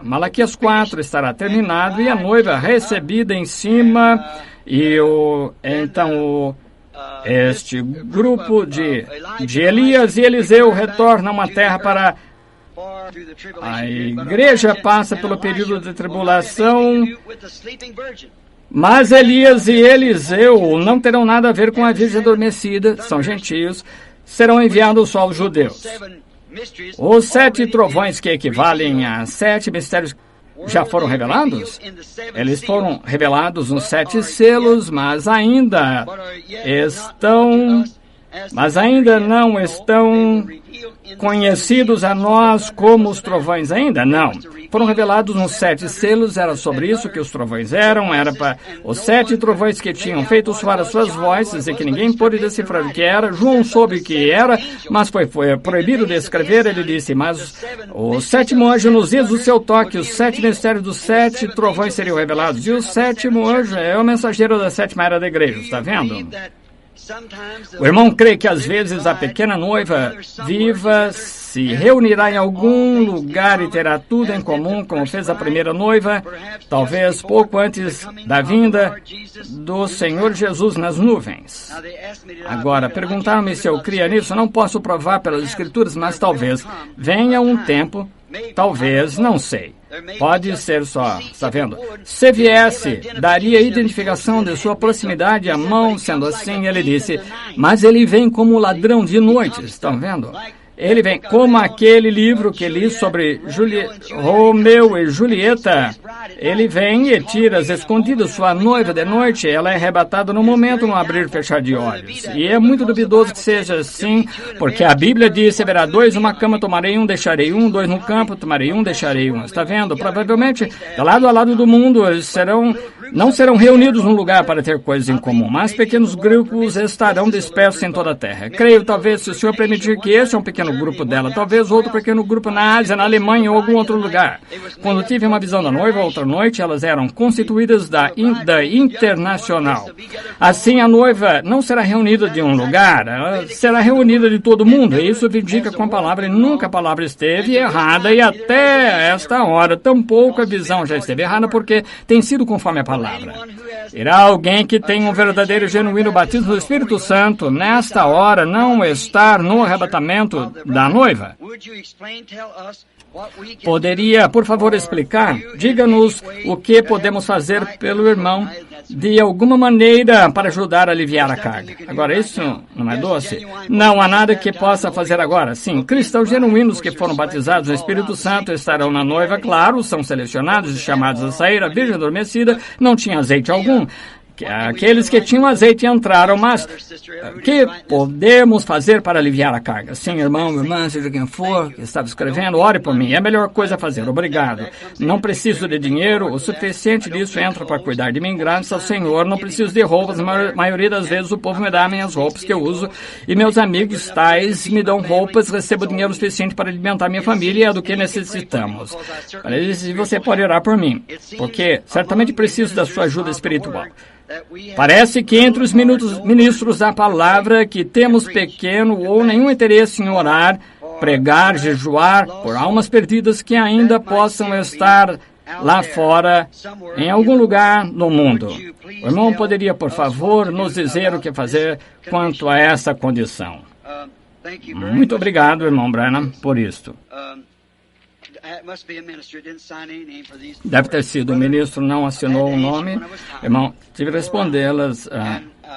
Malaquias 4 estará terminado e a noiva recebida em cima, e este grupo de Elias e Eliseu retornam à terra para... A igreja passa pelo período de tribulação, mas Elias e Eliseu não terão nada a ver com a virgem adormecida, são gentios, serão enviados só aos judeus. Os 7 trovões, que equivalem a 7 mistérios, já foram revelados? Eles foram revelados nos 7 selos, mas ainda não estão conhecidos a nós como os trovões ainda? Não. Foram revelados nos 7 selos, era sobre isso que os trovões eram, era para os 7 trovões que tinham feito soar as suas vozes e que ninguém pôde decifrar o que era. João soube o que era, mas foi proibido de escrever. Ele disse, mas o 7º anjo nos dias do seu toque, os 7 mistérios dos 7 trovões seriam revelados. E o 7º anjo é o mensageiro da 7ª era da igreja, está vendo? O irmão crê que às vezes a pequena noiva viva se reunirá em algum lugar e terá tudo em comum, como fez a primeira noiva, talvez pouco antes da vinda do Senhor Jesus nas nuvens. Agora, perguntaram-me se eu cria nisso. Não posso provar pelas Escrituras, mas talvez venha um tempo, talvez, não sei. Pode ser só, está vendo? Se viesse, daria identificação de sua proximidade à mão, sendo assim, ele disse, mas ele vem como ladrão de noite, estão vendo? Ele vem como aquele livro que li sobre Romeu e Julieta. Ele vem e tira às escondidas sua noiva de noite. Ela é arrebatada no momento, no abrir e fechar de olhos. E é muito duvidoso que seja assim, porque a Bíblia diz: se haverá dois numa cama, tomarei um, deixarei um, dois no campo, tomarei um, deixarei um. Está vendo? Provavelmente, lado a lado do mundo, eles não serão reunidos num lugar para ter coisas em comum, mas pequenos grupos estarão dispersos em toda a terra. Creio, talvez, se o Senhor permitir, que esse é um pequeno grupo dela, talvez outro pequeno grupo na Ásia, na Alemanha ou algum outro lugar. Quando tive uma visão da noiva, outra noite, elas eram constituídas da internacional. Assim, a noiva não será reunida de um lugar, ela será reunida de todo mundo. E isso indica com a palavra, e nunca a palavra esteve errada, e até esta hora, tampouco a visão já esteve errada, porque tem sido conforme a palavra. Irá alguém que tem um verdadeiro e genuíno batismo do Espírito Santo nesta hora não estar no arrebatamento da noiva? Poderia, por favor, explicar? Diga-nos o que podemos fazer pelo irmão de alguma maneira para ajudar a aliviar a carga. Agora, isso não é doce? Não há nada que possa fazer agora. Sim, cristãos genuínos que foram batizados no Espírito Santo estarão na noiva, claro, são selecionados e chamados a sair. A virgem adormecida não tinha azeite algum. Aqueles que tinham azeite entraram, mas o que podemos fazer para aliviar a carga? Sim, irmão, irmã, seja quem for que estava escrevendo, ore por mim. É a melhor coisa a fazer. Obrigado. Não preciso de dinheiro. O suficiente disso entra para cuidar de mim. Graças ao Senhor, não preciso de roupas. A maioria das vezes o povo me dá minhas roupas que eu uso e meus amigos tais me dão roupas. Recebo dinheiro suficiente para alimentar minha família e é do que necessitamos. E você pode orar por mim, porque certamente preciso da sua ajuda espiritual. Parece que entre os ministros da palavra que temos pequeno ou nenhum interesse em orar, pregar, jejuar por almas perdidas que ainda possam estar lá fora, em algum lugar no mundo. O irmão poderia, por favor, nos dizer o que fazer quanto a essa condição? Muito obrigado, irmão Branham, por isto. Deve ter sido o ministro, não assinou o nome. Irmão, tive que respondê-las.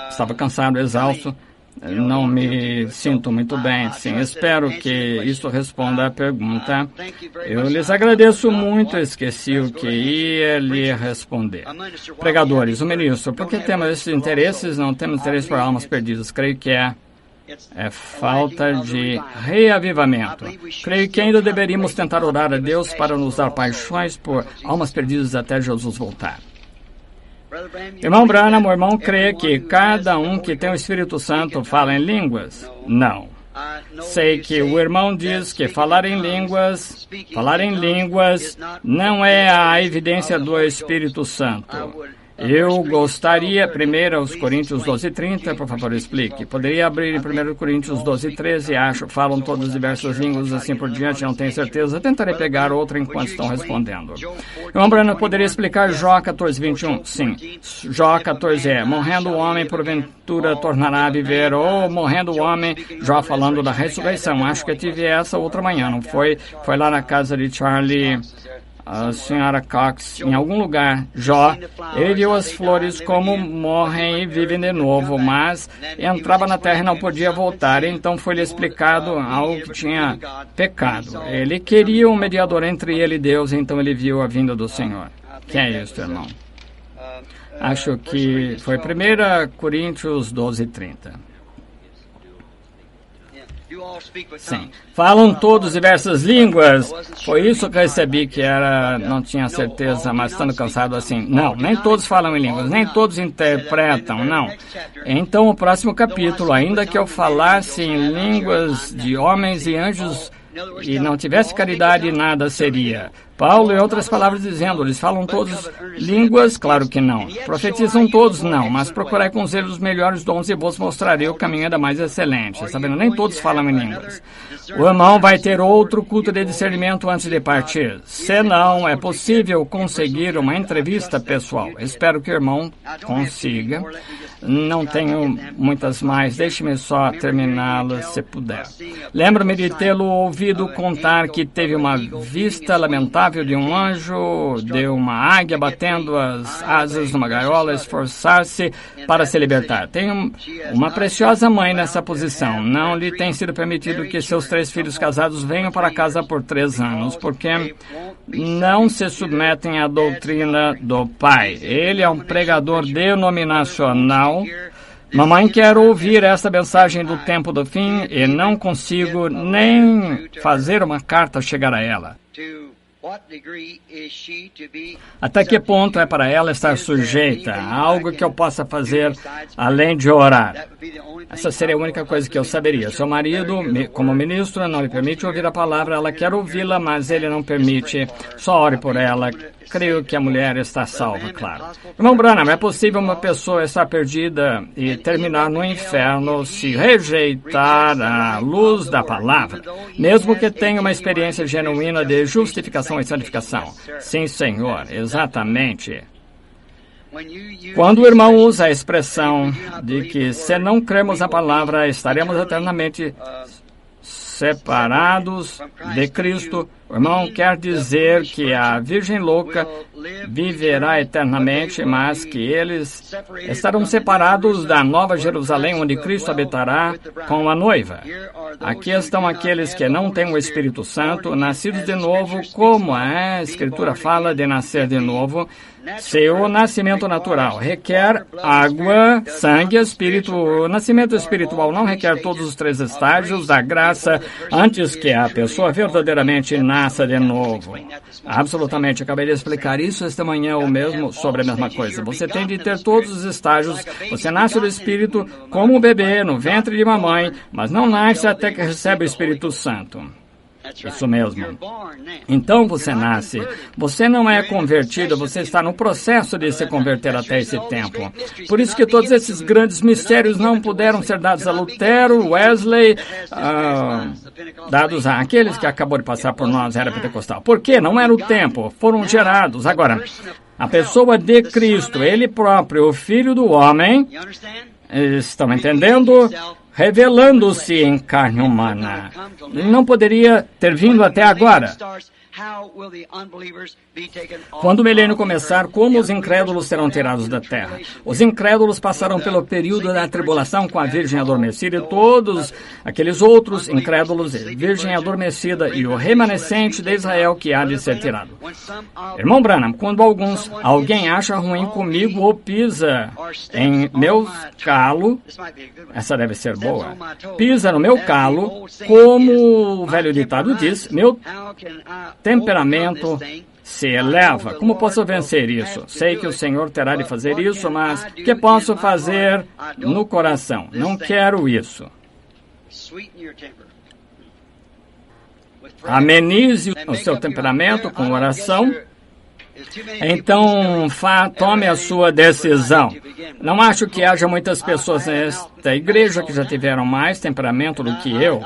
Estava cansado, exausto. Não me sinto muito bem. Sim, espero que isso responda à pergunta. Eu lhes agradeço muito. Esqueci o que ia lhe responder. Pregadores, o ministro, por que temos esses interesses? Não temos interesse por almas perdidas. Creio que é falta de reavivamento. Creio que ainda deveríamos tentar orar a Deus para nos dar paixões por almas perdidas até Jesus voltar. Irmão Branham, o irmão crê que cada um que tem o Espírito Santo fala em línguas? Não. Sei que o irmão diz que falar em línguas não é a evidência do Espírito Santo. Eu gostaria, 1 Coríntios 12:30, por favor, explique. Poderia abrir em 1 Coríntios 12:13, acho, falam todas diversas línguas, assim por diante, não tenho certeza. Tentarei pegar outra enquanto estão respondendo. Irmão Branham, poderia explicar Jó 14:21? Sim. Jó 14 morrendo o homem, porventura tornará a viver, ou morrendo o homem, Jó falando da ressurreição. Acho que tive essa outra manhã, não foi? Foi lá na casa de Charlie... A senhora Cox, em algum lugar, Jó, ele viu as flores como morrem e vivem de novo, mas entrava na terra e não podia voltar, então foi-lhe explicado algo que tinha pecado. Ele queria um mediador entre ele e Deus, então ele viu a vinda do Senhor. Quem é isso, irmão? Acho que foi 1 Coríntios 12:30. Sim. Falam todos diversas línguas. Foi isso que eu recebi que era, não tinha certeza, mas estando cansado assim. Não, nem todos falam em línguas, nem todos interpretam, não. Então, o próximo capítulo, ainda que eu falasse em línguas de homens e anjos e não tivesse caridade, nada seria. Paulo, em outras palavras, dizendo, eles falam todos línguas? Claro que não. Profetizam todos? Não. Mas procurai com zelo os melhores dons e vos mostrarei o caminho ainda mais excelente. Sabendo, nem todos falam em línguas. O irmão vai ter outro culto de discernimento antes de partir. Se não, é possível conseguir uma entrevista pessoal. Espero que o irmão consiga. Não tenho muitas mais. Deixe-me só terminá-las, se puder. Lembro-me de tê-lo ouvido contar que teve uma vista lamentável incontável de um anjo, de uma águia batendo as asas numa gaiola, esforçar-se para se libertar. Tem uma preciosa mãe nessa posição. Não lhe tem sido permitido que seus 3 filhos casados venham para casa por 3 anos, porque não se submetem à doutrina do pai. Ele é um pregador denominacional. Mamãe quer ouvir essa mensagem do tempo do fim e não consigo nem fazer uma carta chegar a ela. Até que ponto é para ela estar sujeita a algo que eu possa fazer além de orar? Essa seria a única coisa que eu saberia. Seu marido, como ministro, não lhe permite ouvir a palavra, ela quer ouvi-la, mas ele não permite. Só ore por ela. Creio que a mulher está salva, claro. Irmão Branham, é possível uma pessoa estar perdida e terminar no inferno se rejeitar a luz da palavra, mesmo que tenha uma experiência genuína de justificação e santificação? Sim, Senhor, exatamente. Quando o irmão usa a expressão de que se não cremos na palavra, estaremos eternamente separados de Cristo, o irmão quer dizer que a Virgem louca viverá eternamente, mas que eles estarão separados da Nova Jerusalém, onde Cristo habitará com a noiva. Aqui estão aqueles que não têm o Espírito Santo, nascidos de novo, como a Escritura fala de nascer de novo. Seu nascimento natural requer água, sangue e espírito. O nascimento espiritual não requer todos os 3 estágios da graça antes que a pessoa verdadeiramente nasça de novo. Absolutamente. Acabei de explicar isso esta manhã ou mesmo sobre a mesma coisa. Você tem de ter todos os estágios. Você nasce do Espírito como um bebê no ventre de mamãe, mas não nasce até que recebe o Espírito Santo. Isso mesmo. Então você nasce. Você não é convertido, você está no processo de se converter até esse tempo. Por isso que todos esses grandes mistérios não puderam ser dados a Lutero, Wesley, dados a aqueles que acabou de passar por nós, era pentecostal. Por quê? Não era o tempo. Foram gerados. Agora, a pessoa de Cristo, Ele próprio, o Filho do Homem, estão entendendo? Revelando-se em carne humana. Não poderia ter vindo até agora. Quando o milênio começar, como os incrédulos serão tirados da terra? Os incrédulos passarão pelo período da tribulação com a Virgem adormecida e todos aqueles outros incrédulos, Virgem adormecida e o remanescente de Israel que há de ser tirado. Irmão Branham, quando alguém acha ruim comigo ou pisa em meu calo, essa deve ser boa, pisa no meu calo, como o velho ditado diz, meu temperamento se eleva. Como posso vencer isso? Sei que o Senhor terá de fazer isso, mas o que posso fazer no coração? Não quero isso. Amenize o seu temperamento com oração. Então, tome a sua decisão. Não acho que haja muitas pessoas nesta igreja que já tiveram mais temperamento do que eu.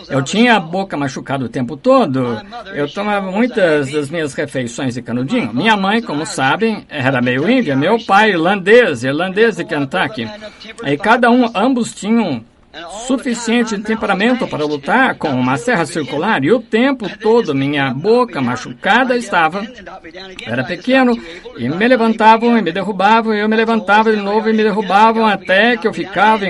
Eu tinha a boca machucada o tempo todo. Eu tomava muitas das minhas refeições de canudinho. Minha mãe, como sabem, era meio índia. Meu pai, irlandês de Kentucky. E ambos tinham suficiente temperamento para lutar com uma serra circular, e o tempo todo minha boca machucada estava. Era pequeno, e me levantavam e me derrubavam, e eu me levantava de novo e me derrubavam, até que eu ficava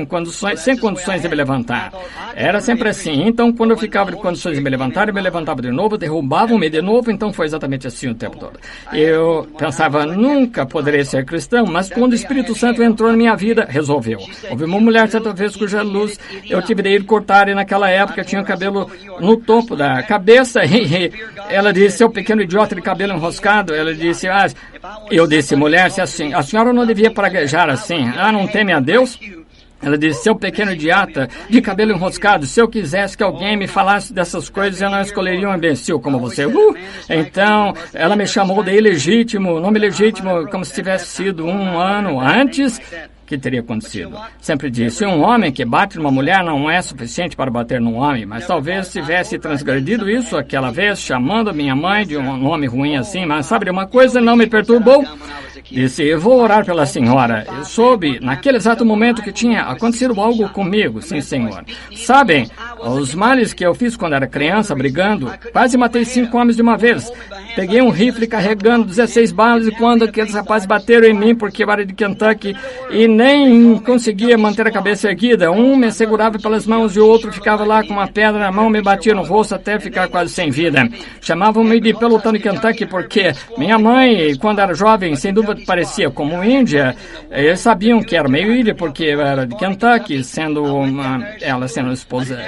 sem condições de me levantar. Era sempre assim. Então, quando eu ficava em condições de me levantar, eu me levantava de novo, derrubavam-me de novo, então foi exatamente assim o tempo todo. Eu pensava, nunca poderei ser cristão, mas quando o Espírito Santo entrou na minha vida, resolveu. Houve uma mulher certa vez cuja luz eu tive de ir cortar, e naquela época eu tinha o cabelo no topo da cabeça, e ela disse, seu pequeno idiota de cabelo enroscado, ela disse, eu disse, mulher, se assim, a senhora não devia praguejar assim, não teme a Deus? Ela disse, seu pequeno idiota de cabelo enroscado, se eu quisesse que alguém me falasse dessas coisas, eu não escolheria um imbecil como você. Então, ela me chamou de ilegítimo, nome legítimo, como se tivesse sido um ano antes que teria acontecido. Sempre disse, um homem que bate numa mulher não é suficiente para bater num homem, mas talvez tivesse transgredido isso aquela vez, chamando minha mãe de um nome ruim assim, mas sabe de uma coisa, não me perturbou. Disse, eu vou orar pela senhora. Eu soube, naquele exato momento, que tinha acontecido algo comigo. Sim, senhor. Sabem, os males que eu fiz quando era criança, brigando, quase matei 5 homens de uma vez. Peguei um rifle carregando 16 balas e quando aqueles rapazes bateram em mim, porque eu era de Kentucky, e nem conseguia manter a cabeça erguida. Um me segurava pelas mãos e o outro ficava lá com uma pedra na mão, me batia no rosto até ficar quase sem vida. Chamavam-me de pelotão de Kentucky porque minha mãe, quando era jovem, sem dúvida parecia como índia. Eles sabiam que era meio índia porque eu era de Kentucky, ela sendo esposa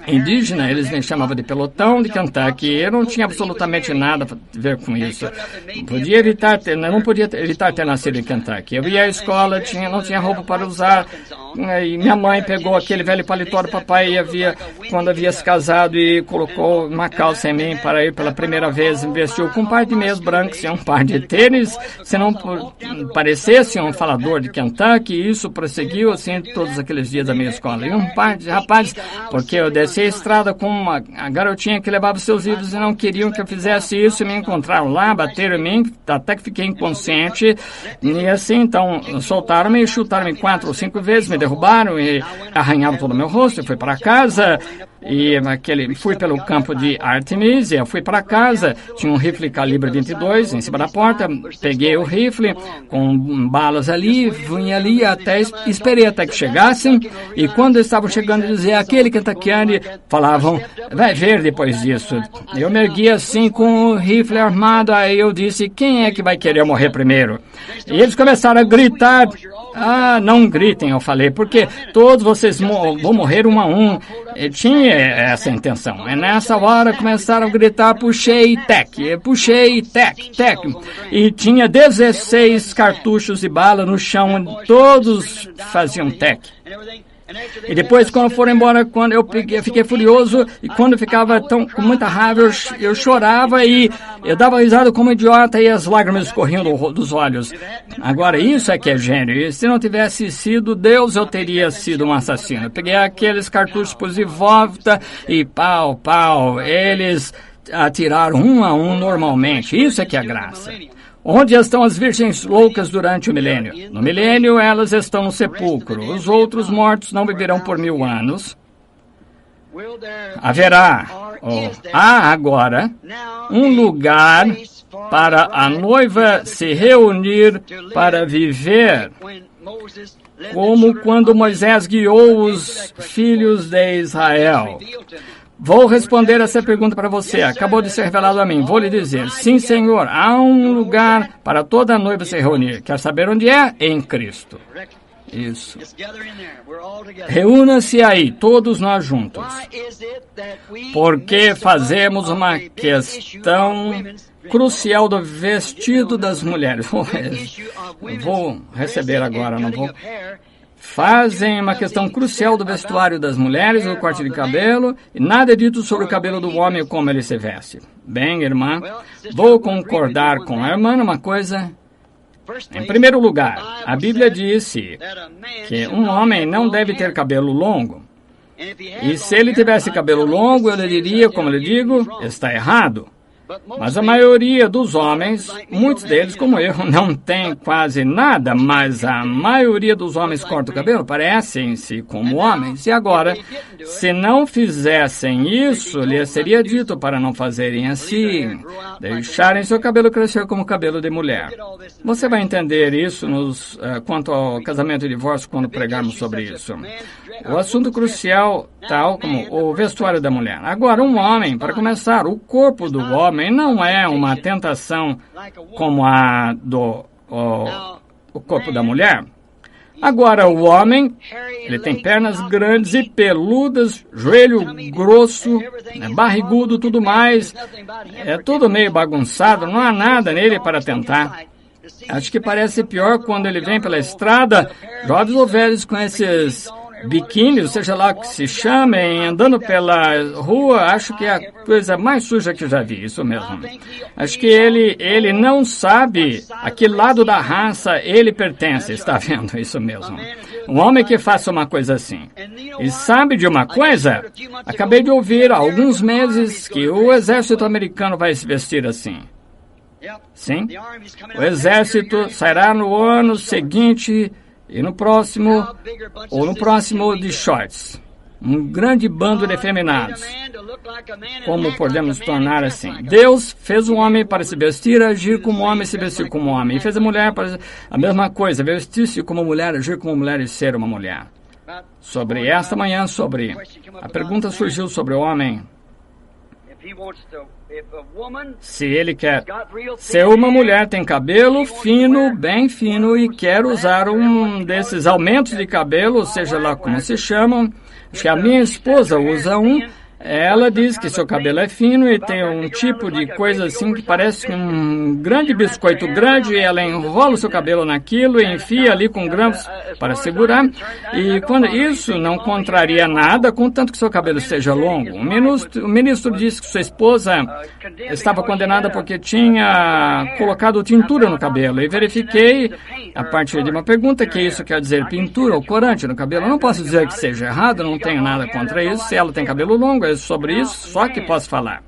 indígena, eles me chamavam de pelotão de Kentucky. Eu não tinha absolutamente nada a ver com isso. Não podia evitar ter nascido em Kentucky. Eu ia à escola, não tinha roupa para usar, e minha mãe pegou aquele velho paletó do papai quando havia se casado e colocou uma calça em mim para ir pela primeira vez, investiu com um par de meias brancas e um par de tênis, se não parecesse um falador de Kentucky. Isso prosseguiu assim todos aqueles dias da minha escola. E um par de rapazes, porque eu desci a estrada com uma garotinha que levava seus livros e não queriam que eu fizesse isso, e me encontraram lá, bateram em mim, até que fiquei inconsciente, e assim, então, soltaram-me e chutaram-me 4 ou 5 vezes, me derrubaram e arranharam todo o meu rosto. Eu fui para casa e fui pelo campo de Artemisia, eu fui para casa, tinha um rifle calibre 22 em cima da porta, peguei o rifle com balas ali, vim ali esperei até que chegassem, e quando estavam chegando, dizer aquele Kentuckiano, falavam, vai ver depois disso. Eu me ergui assim com o rifle armado, aí eu disse, quem é que vai querer morrer primeiro? E eles começaram a gritar. Não gritem, eu falei, porque todos vocês vão morrer um a um. Eu tinha essa intenção. E nessa hora começaram a gritar, puxei, tec. E tinha 16 cartuchos e bala no chão, todos faziam tec. E depois, quando foram embora, quando eu fiquei furioso, e quando ficava com muita raiva, eu chorava e eu dava risada como idiota e as lágrimas escorriam dos olhos. Agora, isso é que é gênio. E se não tivesse sido Deus, eu teria sido um assassino. Eu peguei aqueles cartuchos, pus de volta e pau. Eles atiraram um a um normalmente. Isso é que é graça. Onde estão as virgens loucas durante o milênio? No milênio, elas estão no sepulcro. Os outros mortos não viverão por 1000 anos. Há agora um lugar para a noiva se reunir para viver, como quando Moisés guiou os filhos de Israel. Vou responder essa pergunta para você. Acabou de ser revelado a mim. Vou lhe dizer, sim, Senhor, há um lugar para toda a noiva se reunir. Quer saber onde é? Em Cristo. Isso. Reúna-se aí, todos nós juntos. Porque fazemos uma questão crucial do vestido das mulheres. Vou receber agora, não vou... Fazem uma questão crucial do vestuário das mulheres, do corte de cabelo, e nada é dito sobre o cabelo do homem e como ele se veste. Bem, irmã, vou concordar com a irmã numa coisa. Em primeiro lugar, a Bíblia disse que um homem não deve ter cabelo longo. E se ele tivesse cabelo longo, eu lhe diria, como eu lhe digo, está errado. Mas a maioria dos homens, muitos deles, como eu, não tem quase nada, mas a maioria dos homens corta o cabelo, parecem-se como homens. E agora, se não fizessem isso, lhes seria dito para não fazerem assim, deixarem seu cabelo crescer como cabelo de mulher. Você vai entender isso quanto ao casamento e divórcio quando pregarmos sobre isso. O assunto crucial, tal como o vestuário da mulher. Agora, um homem, para começar, o corpo do homem não é uma tentação como a do o corpo da mulher. Agora, o homem, ele tem pernas grandes e peludas, joelho grosso, barrigudo, tudo mais. É tudo meio bagunçado, não há nada nele para tentar. Acho que parece pior quando ele vem pela estrada, jovens ou velhos com esses biquíni, seja lá o que se chamem, andando pela rua. Acho que é a coisa mais suja que eu já vi, isso mesmo. Acho que ele não sabe a que lado da raça ele pertence, está vendo? Isso mesmo. Um homem que faça uma coisa assim. E sabe de uma coisa? Acabei de ouvir há alguns meses que o exército americano vai se vestir assim. Sim. O exército sairá no ano seguinte e no próximo, ou no próximo de shorts. Um grande bando de efeminados. Como podemos tornar assim? Deus fez o homem para se vestir, agir como homem, se vestir como homem. E fez a mulher para a mesma coisa, vestir-se como mulher, agir como mulher e ser uma mulher. Sobre esta manhã, a pergunta surgiu sobre o homem. Se ele quer ser uma mulher, tem cabelo fino, bem fino, e quer usar um desses aumentos de cabelo, seja lá como se chamam, acho que a minha esposa usa um. Ela diz que seu cabelo é fino e tem um tipo de coisa assim que parece um grande biscoito grande, e ela enrola o seu cabelo naquilo e enfia ali com grampos para segurar. E quando isso não contraria nada, contanto que seu cabelo seja longo. O ministro disse que sua esposa estava condenada porque tinha colocado tintura no cabelo. E verifiquei, a partir de uma pergunta, que isso quer dizer pintura ou corante no cabelo. Eu não posso dizer que seja errado, não tenho nada contra isso. Se ela tem cabelo longo, sobre isso, só que posso falar.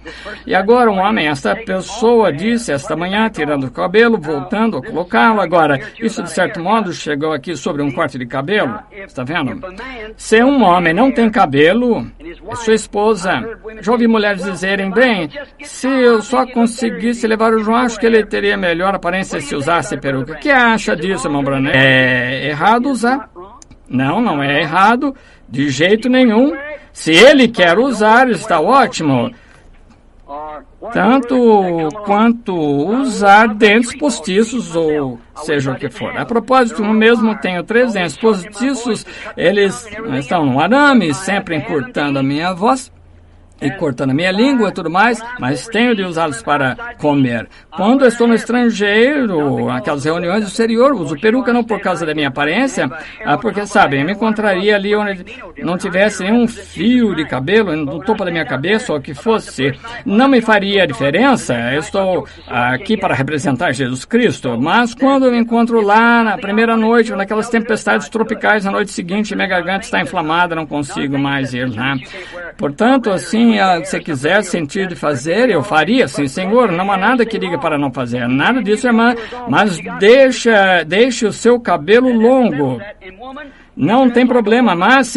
E agora um homem, esta pessoa disse esta manhã, tirando o cabelo, voltando a colocá-lo. Agora, isso de certo modo chegou aqui sobre um corte de cabelo. Está vendo? Se um homem não tem cabelo, sua esposa, já ouvi mulheres dizerem, bem, se eu só conseguisse levar o João, acho que ele teria melhor aparência se usasse peruca. O que acha disso, irmão Branham? É errado usar? Não, não é errado, de jeito nenhum. Se ele quer usar, está ótimo. Tanto quanto usar dentes postiços, ou seja o que for. A propósito, eu mesmo tenho 3 dentes postiços. Eles estão no arame, sempre encurtando a minha voz e cortando a minha língua e tudo mais, mas tenho de usá-los para comer. Quando eu estou no estrangeiro, aquelas reuniões do exterior, uso peruca não por causa da minha aparência, porque, sabe, eu me encontraria ali onde não tivesse nenhum fio de cabelo no topo da minha cabeça, ou o que fosse. Não me faria diferença, eu estou aqui para representar Jesus Cristo, mas quando eu me encontro lá na primeira noite, naquelas tempestades tropicais, na noite seguinte, minha garganta está inflamada, não consigo mais ir lá. Portanto, assim, se quiser sentir de fazer, eu faria, sim, Senhor, não há nada que diga para não fazer, nada disso, irmã, mas deixe o seu cabelo longo. Não tem problema, mas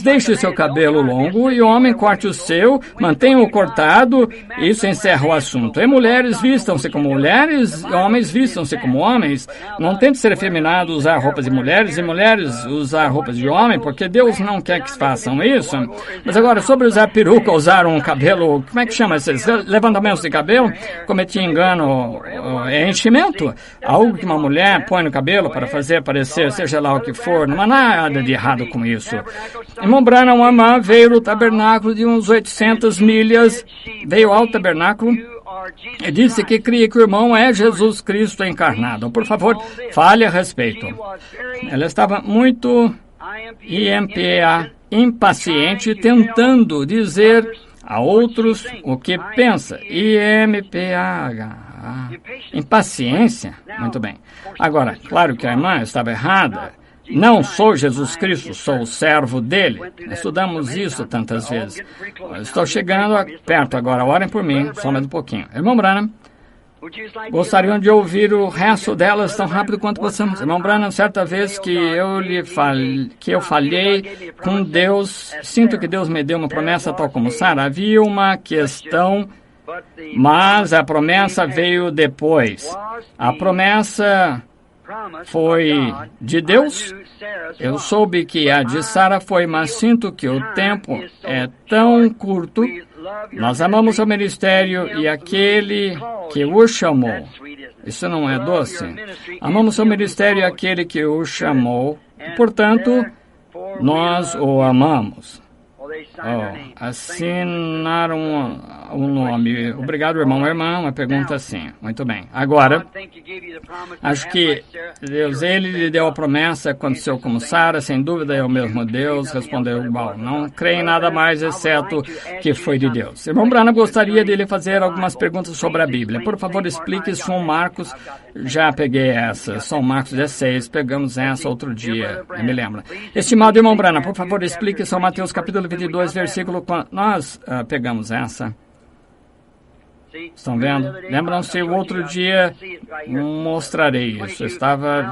deixe o seu cabelo longo e o homem corte o seu, mantenha-o cortado, isso encerra o assunto. E mulheres vistam-se como mulheres, homens vistam-se como homens. Não tente ser efeminado usar roupas de mulheres e mulheres usar roupas de homem, porque Deus não quer que façam isso. Mas agora, sobre usar peruca, usar um cabelo, como é que chama esses levantamentos de cabelo? Cometi engano, é enchimento. Algo que uma mulher põe no cabelo para fazer parecer, seja lá o que for. Não há nada de errado com isso. Irmão Branham Amã veio do tabernáculo de uns 800 milhas, veio ao tabernáculo e disse que cria que o irmão é Jesus Cristo encarnado. Por favor, fale a respeito. Ela estava muito impaciente, tentando dizer a outros o que pensa. Impaciência? Muito bem. Agora, claro que a irmã estava errada. Não sou Jesus Cristo, sou o servo dele. Estudamos isso tantas vezes. Estou chegando perto agora, orem por mim, só mais um pouquinho. Irmão Branham, gostariam de ouvir o resto delas tão rápido quanto possamos. Irmão Branham, certa vez que eu falhei com Deus, sinto que Deus me deu uma promessa tal como Sara. Havia uma questão, mas a promessa veio depois. A promessa foi de Deus. Eu soube que a de Sara foi, mas sinto que o tempo é tão curto. Nós amamos seu ministério e aquele que o chamou. Isso não é doce? Amamos seu ministério e aquele que o chamou. Portanto, nós o amamos. Assinaram o nome. Obrigado, irmão ou irmã. Uma pergunta assim. Muito bem. Agora, acho que Deus, ele lhe deu a promessa, aconteceu como Sara, sem dúvida é o mesmo Deus, respondeu igual. Não creio em nada mais, exceto que foi de Deus. Irmão Branham, gostaria de lhe fazer algumas perguntas sobre a Bíblia. Por favor, explique São Marcos. Já peguei essa. São Marcos 16. Pegamos essa outro dia. Eu me lembro. Estimado irmão Branham, por favor, explique São Mateus capítulo 22, versículo... Nós pegamos essa. Estão vendo? Lembram-se, o outro dia mostrarei isso.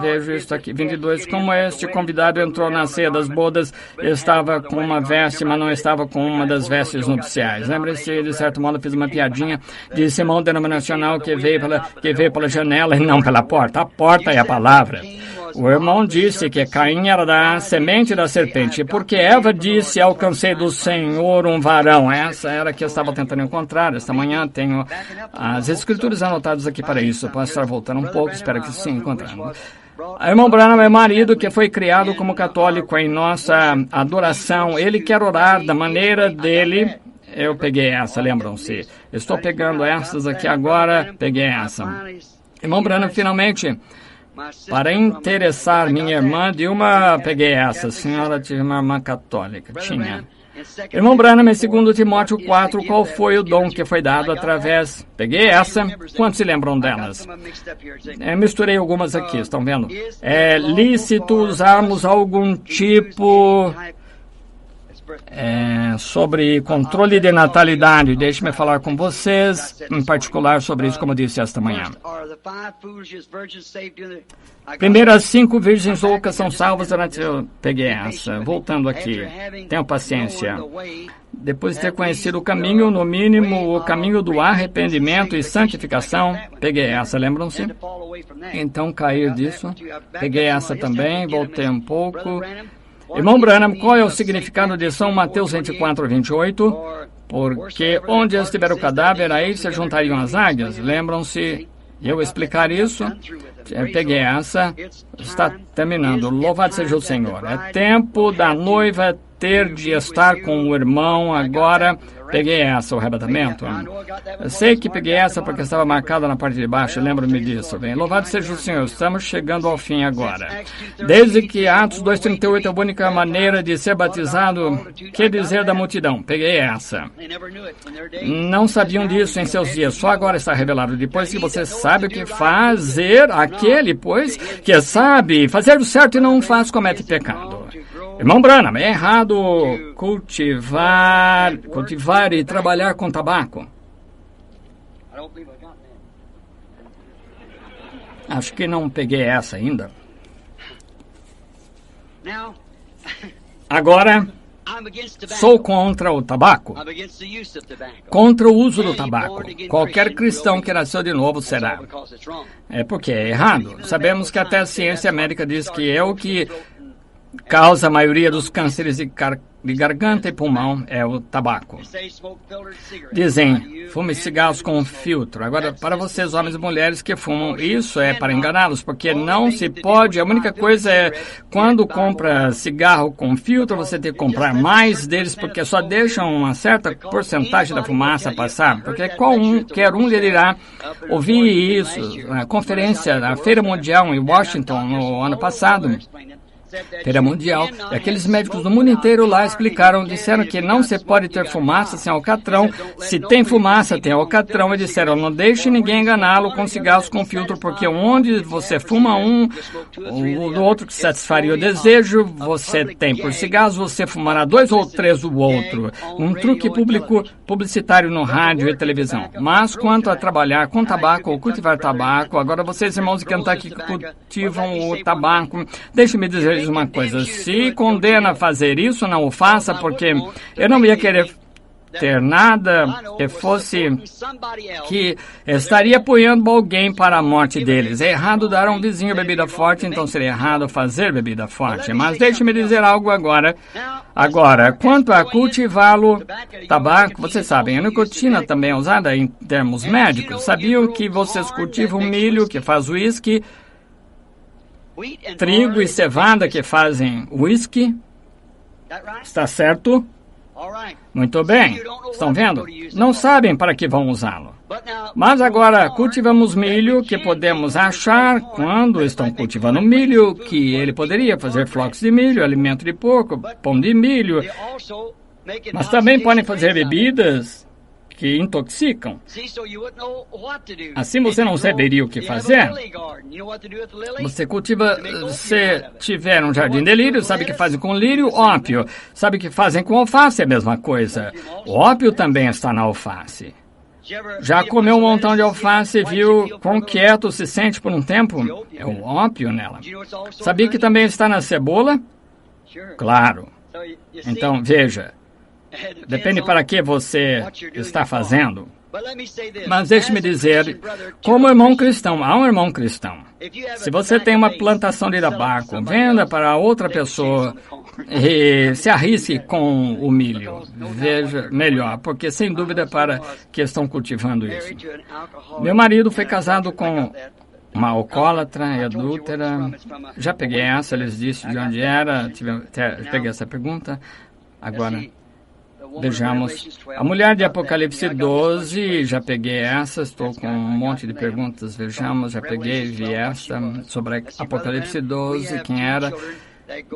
Vejo isso aqui, 22. Como este convidado entrou na ceia das bodas, estava com uma veste, mas não estava com uma das vestes nupciais. Lembre-se, de certo modo, fiz uma piadinha de irmão denominacional que veio pela janela e não pela porta. A porta é a palavra. O irmão disse que Caim era da semente da serpente, porque Eva disse, alcancei do Senhor um varão. Essa era a que eu estava tentando encontrar. Esta manhã tenho as escrituras anotadas aqui para isso. Posso estar voltando um pouco, espero que sim, encontrando. O irmão Branham é marido que foi criado como católico em nossa adoração. Ele quer orar da maneira dele. Eu peguei essa, lembram-se? Estou pegando essas aqui agora, peguei essa. Irmão Branham, finalmente, para interessar minha irmã de uma... Peguei essa, a senhora tinha uma irmã católica, tinha. Irmão Branham, em 2 Timóteo 4, qual foi o dom que foi dado através... Peguei essa, quantos se lembram delas? Misturei algumas aqui, estão vendo? É lícito usarmos algum tipo... sobre controle de natalidade. Deixe-me falar com vocês, em particular sobre isso, como eu disse esta manhã. Primeiras 5 virgens loucas são salvas durante... Eu peguei essa. Voltando aqui. Tenham paciência. Depois de ter conhecido o caminho, no mínimo, o caminho do arrependimento e santificação, peguei essa, lembram-se? Então, cair disso. Peguei essa também, voltei um pouco. Irmão Branham, qual é o significado de São Mateus 24, 28? Porque onde estiver o cadáver, aí se juntariam as águias. Lembram-se? Eu explicar isso? Peguei essa. Está terminando. Louvado seja o Senhor. É tempo da noiva ter de estar com o irmão agora. Peguei essa, o arrebatamento. Eu sei que peguei essa porque estava marcada na parte de baixo, lembro-me disso. Bem, louvado seja o Senhor, estamos chegando ao fim agora. Desde que Atos 2,38 é a única maneira de ser batizado, que dizer da multidão? Peguei essa. Não sabiam disso em seus dias, só agora está revelado. Depois que você sabe o que fazer, aquele, pois, que sabe fazer o certo e não faz, comete pecado. Irmão Branham, é errado cultivar e trabalhar com tabaco? Acho que não peguei essa ainda. Agora, sou contra o tabaco. Contra o uso do tabaco. Qualquer cristão que nasceu de novo será. É porque é errado. Sabemos que até a ciência médica diz que é o que causa a maioria dos cânceres de garganta e pulmão é o tabaco. Dizem, fume cigarros com filtro. Agora, para vocês, homens e mulheres que fumam, isso é para enganá-los, porque não se pode. A única coisa é, quando compra cigarro com filtro, você tem que comprar mais deles, porque só deixam uma certa porcentagem da fumaça passar. Porque qualquer um lhe dirá, ouvi isso, na conferência, na Feira Mundial em Washington, no ano passado, Feira Mundial, e aqueles médicos do mundo inteiro lá disseram que não se pode ter fumaça sem alcatrão. Se tem fumaça, tem alcatrão. E disseram, não deixe ninguém enganá-lo com cigarros com filtro, porque onde você fuma o outro que satisfaria o desejo, você tem por cigarros, você fumará 2 ou 3 do outro. Um truque publicitário no rádio e televisão. Mas quanto a trabalhar com tabaco ou cultivar tabaco, agora vocês, irmãos de Kentucky, que cultivam o tabaco, deixe-me dizer uma coisa, se condena a fazer isso, não o faça, porque eu não ia querer ter nada que fosse que estaria apoiando alguém para a morte deles. É errado dar a um vizinho bebida forte, então seria errado fazer bebida forte. Mas deixe-me dizer algo agora. Agora, quanto a cultivá-lo, tabaco, vocês sabem, a nicotina também é usada em termos médicos. Sabiam que vocês cultivam milho, que faz uísque, trigo e cevada que fazem whisky? Está certo? Muito bem. Estão vendo? Não sabem para que vão usá-lo. Mas agora cultivamos milho, que podemos achar quando estão cultivando milho, que ele poderia fazer flocos de milho, alimento de porco, pão de milho. Mas também podem fazer bebidas que intoxicam. Assim você não saberia o que fazer. Você cultiva, se tiver um jardim de lírio, sabe o que fazem com lírio? Ópio. Sabe o que fazem com alface? É a mesma coisa. O ópio também está na alface. Já comeu um montão de alface e viu quão quieto se sente por um tempo? É o ópio nela. Sabia que também está na cebola? Claro. Então, veja, depende para que você está fazendo. Mas deixe-me dizer, como irmão cristão, há um irmão cristão. Se você tem uma plantação de tabaco, venda para outra pessoa e se arrisque com o milho. Veja melhor, porque sem dúvida para que estão cultivando isso. Meu marido foi casado com uma alcoólatra e adúltera. Já peguei essa, eles disseram de onde era, peguei essa pergunta. Agora, vejamos. A mulher de Apocalipse 12, já peguei essa, estou com um monte de perguntas. Vejamos, já peguei, vi esta sobre Apocalipse 12, quem era.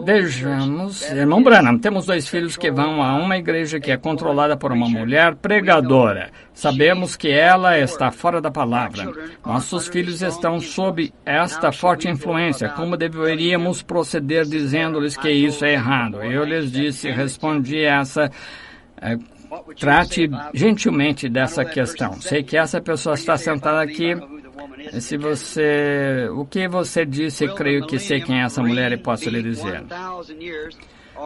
Vejamos, irmão Branham, temos 2 filhos que vão a uma igreja que é controlada por uma mulher pregadora. Sabemos que ela está fora da palavra. Nossos filhos estão sob esta forte influência. Como deveríamos proceder dizendo-lhes que isso é errado? Eu lhes disse, respondi essa... Trate gentilmente dessa questão. Sei que essa pessoa está sentada aqui. O que você disse, creio que sei quem é essa mulher e posso lhe dizer.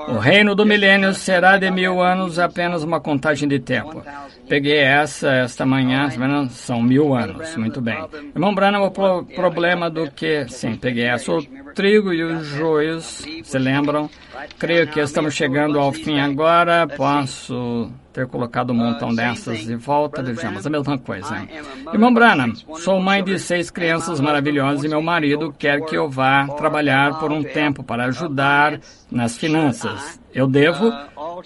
O reino do milênio será de 1000 anos, apenas uma contagem de tempo. Peguei esta manhã, são 1000 anos, muito bem. Irmão Branham, o problema do que... Sim, peguei essa. O trigo e os joios, se lembram? Creio que estamos chegando ao fim agora. Posso ter colocado um montão dessas de volta. Vejamos, a mesma coisa. Irmão Branham, sou mãe de 6 crianças maravilhosas e meu marido quer que eu vá trabalhar por um tempo para ajudar nas finanças. Eu devo?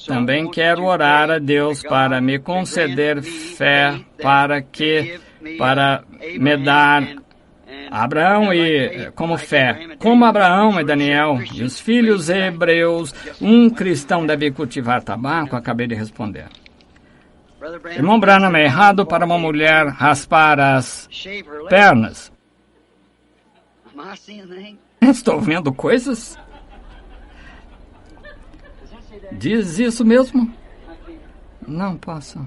Também quero orar a Deus para me conceder fé para me dar Abraão e como fé, como Abraão e Daniel e os filhos hebreus, um cristão deve cultivar tabaco? Acabei de responder. Irmão Branham, é errado para uma mulher raspar as pernas. Estou vendo coisas? Diz isso mesmo? Não posso.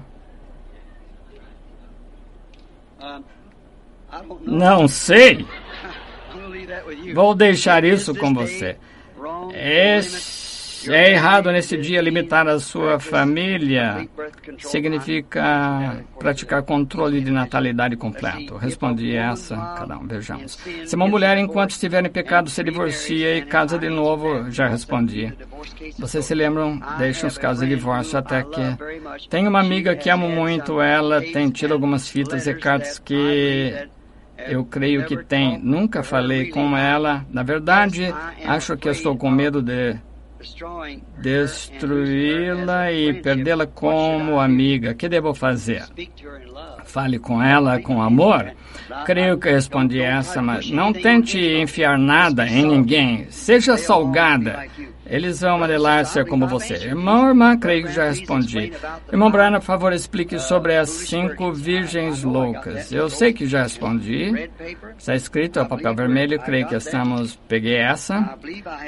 Não sei. Vou deixar isso com você. É errado nesse dia limitar a sua família. Significa praticar controle de natalidade completo. Respondi essa, cada um, vejamos. Se uma mulher, enquanto estiver em pecado, se divorcia e casa de novo, já respondi. Vocês se lembram? Deixam os casos de divórcio até que... Tenho uma amiga que amo muito, ela tem tido algumas fitas e cartas que... Eu creio que tem. Nunca falei com ela. Na verdade, acho que estou com medo de destruí-la e perdê-la como amiga. O que devo fazer? Fale com ela com amor? Creio que respondi essa, mas não tente enfiar nada em ninguém. Seja salgada. Eles vão modelar-se como você. Irmão, irmã, creio que já respondi. Irmão Branham, por favor, explique sobre as 5 virgens loucas. Eu sei que já respondi. Está escrito a papel vermelho, creio que estamos... Peguei essa.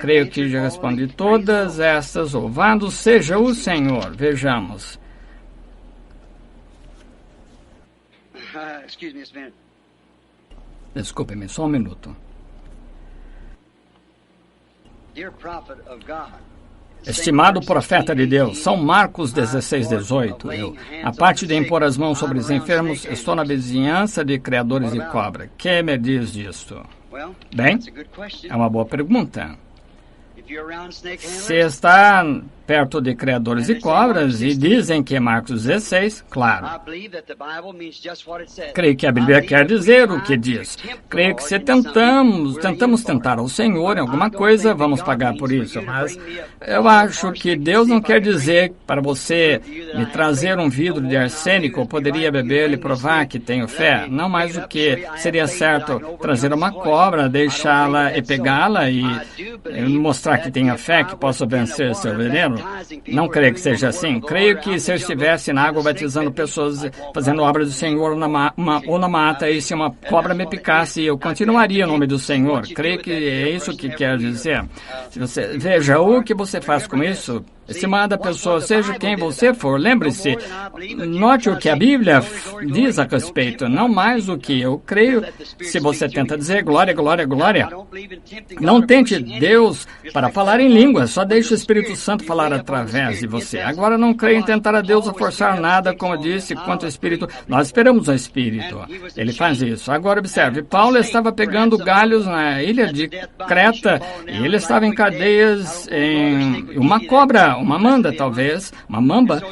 Creio que já respondi todas estas. Louvado seja o Senhor. Vejamos. Desculpe-me, só um minuto. Estimado profeta de Deus, São Marcos 16:18. A parte de impor as mãos sobre os enfermos, estou na vizinhança de criadores de cobra. Que me diz disto? Bem, é uma boa pergunta. Se está perto de criadores de cobras e dizem que é Marcos 16, claro. Creio que a Bíblia quer dizer o que diz. Creio que se tentamos tentar ao Senhor em alguma coisa, vamos pagar por isso. Mas eu acho que Deus não quer dizer para você me trazer um vidro de arsênico, eu poderia beber e provar que tenho fé. Não mais do que seria certo trazer uma cobra, deixá-la e pegá-la e mostrar que tenha fé, que possa vencer seu veneno. Não creio que seja assim. Creio que se eu estivesse na água batizando pessoas, fazendo obra do Senhor ou na mata, e se uma cobra me picasse, eu continuaria em nome do Senhor. Creio que é isso que quer dizer. Se você veja o que você faz com isso, Estimada pessoa, seja quem você for, lembre-se, note o que a Bíblia diz a respeito, não mais o que eu creio. Se você tenta dizer glória, glória, glória, não tente Deus para falar em línguas, só deixe o Espírito Santo falar através de você. Agora, não creio em tentar a Deus a forçar nada, como eu disse, quanto ao Espírito. Nós esperamos o Espírito. Ele faz isso. Agora, observe, Paulo estava pegando galhos na ilha de Creta e ele estava em cadeias em uma cobra, uma manda, talvez, uma mamba.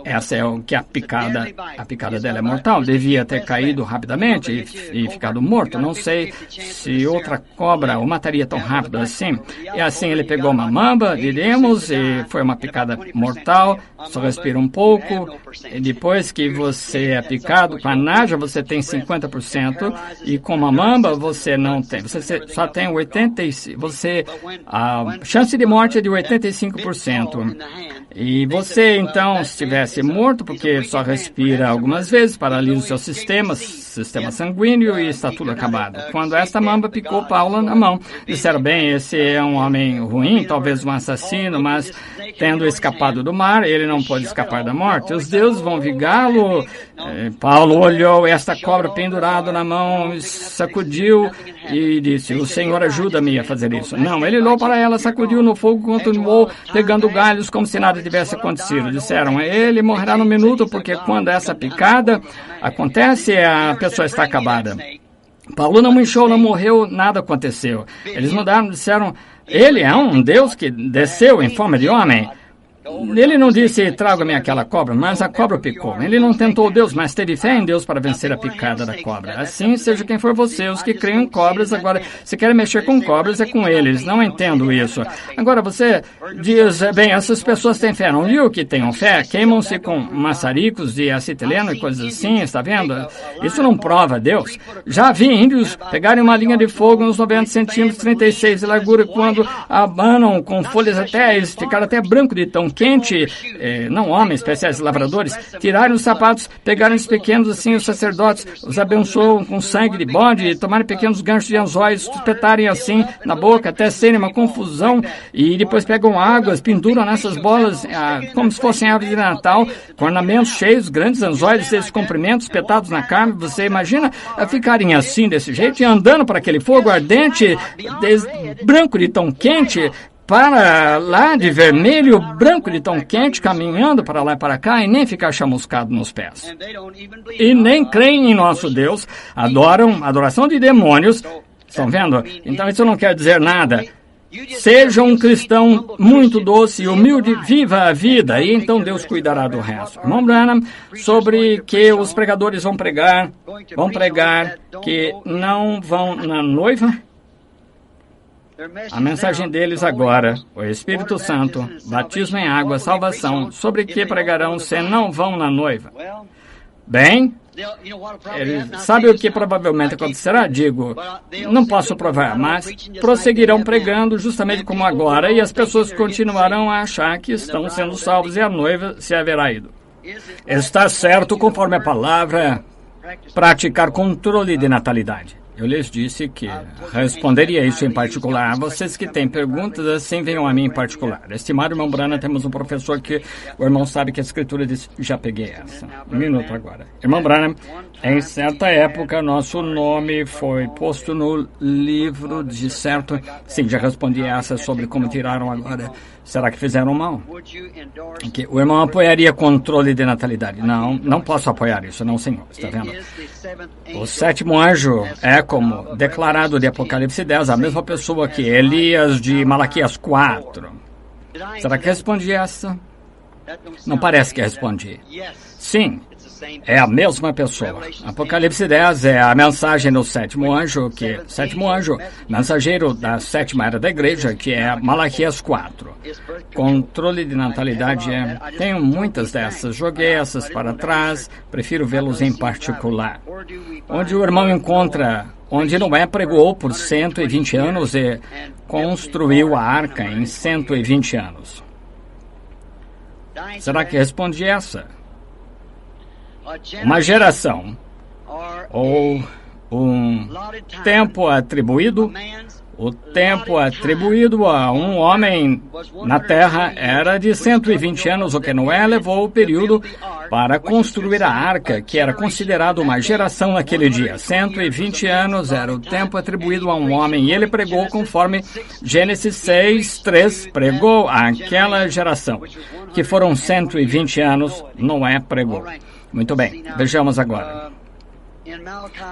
Essa é o que a picada dela é mortal. Devia ter caído rapidamente e ficado morto. Não sei se outra cobra o mataria tão rápido assim. E assim ele pegou uma mamba, diríamos, e foi uma picada mortal. Só respira um pouco. E depois que você é picado com a naja, você tem 50%. E com uma mamba, você não tem. Você só tem 85%. A chance de morte é de 85%. E você, então, se estivesse morto, porque só respira algumas vezes, paralisa o seu sistema sanguíneo e está tudo acabado. Quando esta mamba picou Paulo na mão, disseram, bem, esse é um homem ruim, talvez um assassino, mas tendo escapado do mar, ele não pode escapar da morte. Os deuses vão vingá-lo. Paulo olhou esta cobra pendurada na mão, sacudiu e disse, o Senhor ajuda-me a fazer isso. Não, ele olhou para ela, sacudiu no fogo, continuou pegando galhos como se nada tivesse acontecido. Disseram, ele morrerá no minuto, porque quando essa picada acontece, a pessoa está acabada. Paulo não inchou, não morreu, nada aconteceu. Eles mudaram, disseram, ele é um Deus que desceu em forma de homem. Ele não disse, traga-me aquela cobra, mas a cobra picou. Ele não tentou Deus, mas teve fé em Deus para vencer a picada da cobra. Assim, seja quem for você, os que creem em cobras, agora, se querem mexer com cobras, é com eles. Não entendo isso. Agora, você diz, bem, essas pessoas têm fé. Não viu que tenham fé? Queimam-se com maçaricos de acetileno e coisas assim, está vendo? Isso não prova Deus. Já vi índios pegarem uma linha de fogo uns 90 centímetros, 36 de largura, quando abanam com folhas até, eles ficaram até branco de tão quente, não homens, especiais lavradores, tiraram os sapatos, pegaram os pequenos assim, os sacerdotes, os abençoam com sangue de bode, tomaram pequenos ganchos de anzóis, espetarem assim na boca, até serem uma confusão, e depois pegam águas, penduram nessas bolas, como se fossem árvores de Natal, com ornamentos cheios, grandes anzóis, esses comprimentos, espetados na carne. Você imagina ficarem assim, desse jeito, e andando para aquele fogo ardente, branco de tão quente, para lá de vermelho, branco de tão quente, caminhando para lá e para cá, e nem ficar chamuscado nos pés. E nem creem em nosso Deus, adoram adoração de demônios. Estão vendo? Então isso não quer dizer nada. Seja um cristão muito doce e humilde, viva a vida, e então Deus cuidará do resto. Irmão Branham, sobre que os pregadores vão pregar que não vão na noiva. A mensagem deles agora, o Espírito Santo, batismo em água, salvação, sobre que pregarão se não vão na noiva? Bem, sabe o que provavelmente acontecerá? Digo, não posso provar, mas prosseguirão pregando justamente como agora, e as pessoas continuarão a achar que estão sendo salvos e a noiva se haverá ido. Está certo, conforme a palavra, praticar controle de natalidade. Eu lhes disse que responderia isso em particular. Vocês que têm perguntas, assim venham a mim em particular. Estimado irmão Branham, temos um professor que o irmão sabe que a escritura diz, já peguei essa. Um minuto agora. Irmão Branham, em certa época, nosso nome foi posto no livro de certo... Sim, já respondi essa sobre como tiraram agora. Será que fizeram mal? Que o irmão apoiaria controle de natalidade. Não, não posso apoiar isso, não, senhor. Está vendo? O sétimo anjo é, como declarado de Apocalipse 10, a mesma pessoa que Elias de Malaquias 4. Será que respondi essa? Não parece que respondi. Sim, é a mesma pessoa. Apocalipse 10 é a mensagem do sétimo anjo, mensageiro da sétima era da igreja, que é Malaquias 4. Controle de natalidade tenho muitas dessas, joguei essas para trás, prefiro vê-los em particular. Onde o irmão encontra, onde Noé pregou por 120 anos e construiu a arca em 120 anos. Será que respondi essa? Uma geração, ou um tempo atribuído, O tempo atribuído a um homem na Terra era de 120 anos, o que Noé levou o período para construir a arca, que era considerado uma geração naquele dia. 120 anos era o tempo atribuído a um homem, e ele pregou conforme Gênesis 6:3 pregou àquela geração, que foram 120 anos, Noé pregou. Muito bem, vejamos agora.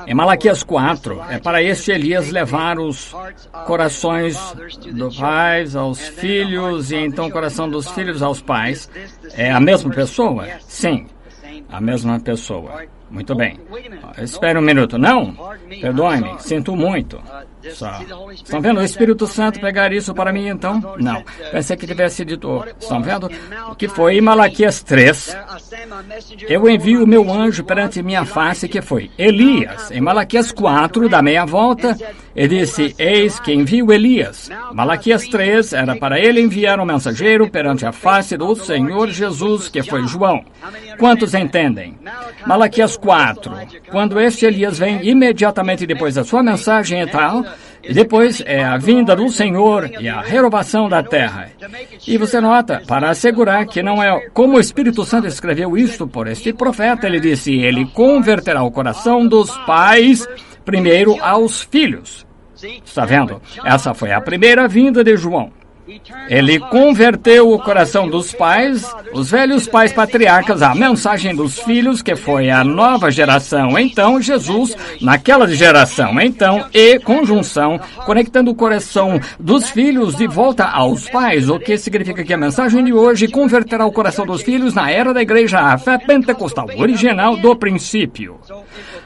Em Malaquias 4, é para este Elias levar os corações dos pais aos filhos e então o coração dos filhos aos pais. É a mesma pessoa? Sim, a mesma pessoa. Muito bem. Espere um minuto. Não, perdoe-me, sinto muito. Estão vendo o Espírito Santo pegar isso para mim, então? Não. Pensei que tivesse dito. Estão vendo? O que foi em Malaquias 3? Eu envio o meu anjo perante minha face, que foi Elias. Em Malaquias 4, da meia volta, ele disse, eis que envio Elias. Malaquias 3 era para ele enviar um mensageiro perante a face do Senhor Jesus, que foi João. Quantos entendem? Malaquias 4, quando este Elias vem imediatamente depois da sua mensagem e tal, e depois é a vinda do Senhor e a renovação da terra. E você nota, para assegurar que não é como o Espírito Santo escreveu isto por este profeta, ele disse, ele converterá o coração dos pais primeiro aos filhos. Está vendo? Essa foi a primeira vinda de João. Ele converteu o coração dos pais, os velhos pais patriarcas, à mensagem dos filhos, que foi a nova geração. Então, Jesus, naquela geração, então, e conjunção, conectando o coração dos filhos de volta aos pais, o que significa que a mensagem de hoje converterá o coração dos filhos na era da igreja, a fé pentecostal original do princípio.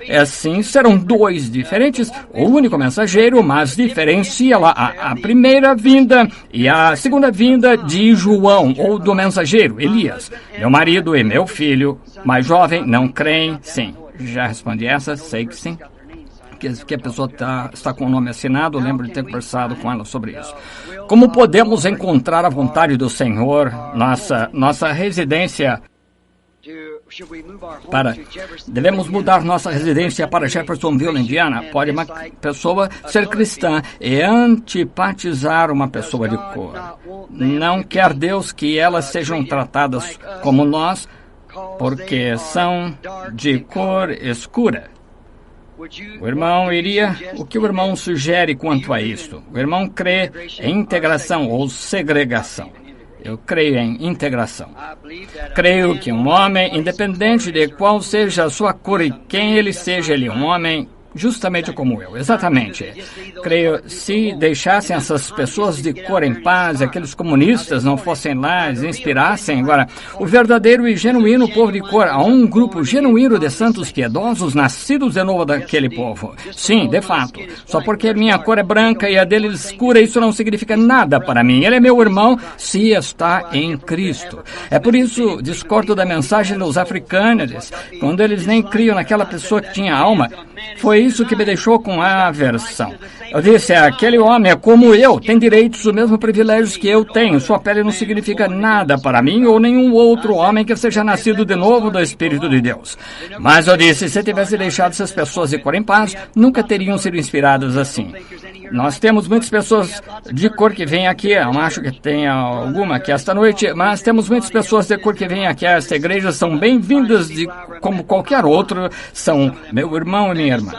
Assim, serão dois diferentes, o único mensageiro, mas diferencia lá a primeira vinda e a segunda vinda de João, ou do mensageiro, Elias. Meu marido e meu filho, mais jovem, não creem? Sim. Já respondi essa, sei que sim. Que a pessoa está com o nome assinado, lembro de ter conversado com ela sobre isso. Como podemos encontrar a vontade do Senhor, nossa residência... Devemos mudar nossa residência para Jeffersonville, Indiana. Pode uma pessoa ser cristã e antipatizar uma pessoa de cor. Não quer Deus que elas sejam tratadas como nós, porque são de cor escura. O irmão o que o irmão sugere quanto a isto? O irmão crê em integração ou segregação. Eu creio em integração. Creio que um homem, independente de qual seja a sua cor e quem ele seja, ele é um homem justamente como eu. Exatamente. Creio, se deixassem essas pessoas de cor em paz, aqueles comunistas não fossem lá, eles inspirassem. Agora, o verdadeiro e genuíno povo de cor, há um grupo genuíno de santos piedosos nascidos de novo daquele povo. Sim, de fato. Só porque minha cor é branca e a dele escura, isso não significa nada para mim. Ele é meu irmão se está em Cristo. É por isso, discordo da mensagem dos africanos, quando eles nem criam naquela pessoa que tinha alma. Foi isso que me deixou com aversão. Eu disse, aquele homem é como eu, tem direitos, os mesmos privilégios que eu tenho. Sua pele não significa nada para mim ou nenhum outro homem que seja nascido de novo do Espírito de Deus. Mas eu disse, se tivesse deixado essas pessoas de cor em paz, nunca teriam sido inspiradas assim. Nós temos muitas pessoas de cor que vêm aqui, eu acho que tem alguma aqui esta noite, mas temos muitas pessoas de cor que vêm aqui a esta igreja, são bem-vindas como qualquer outro, são meu irmão e minha irmã.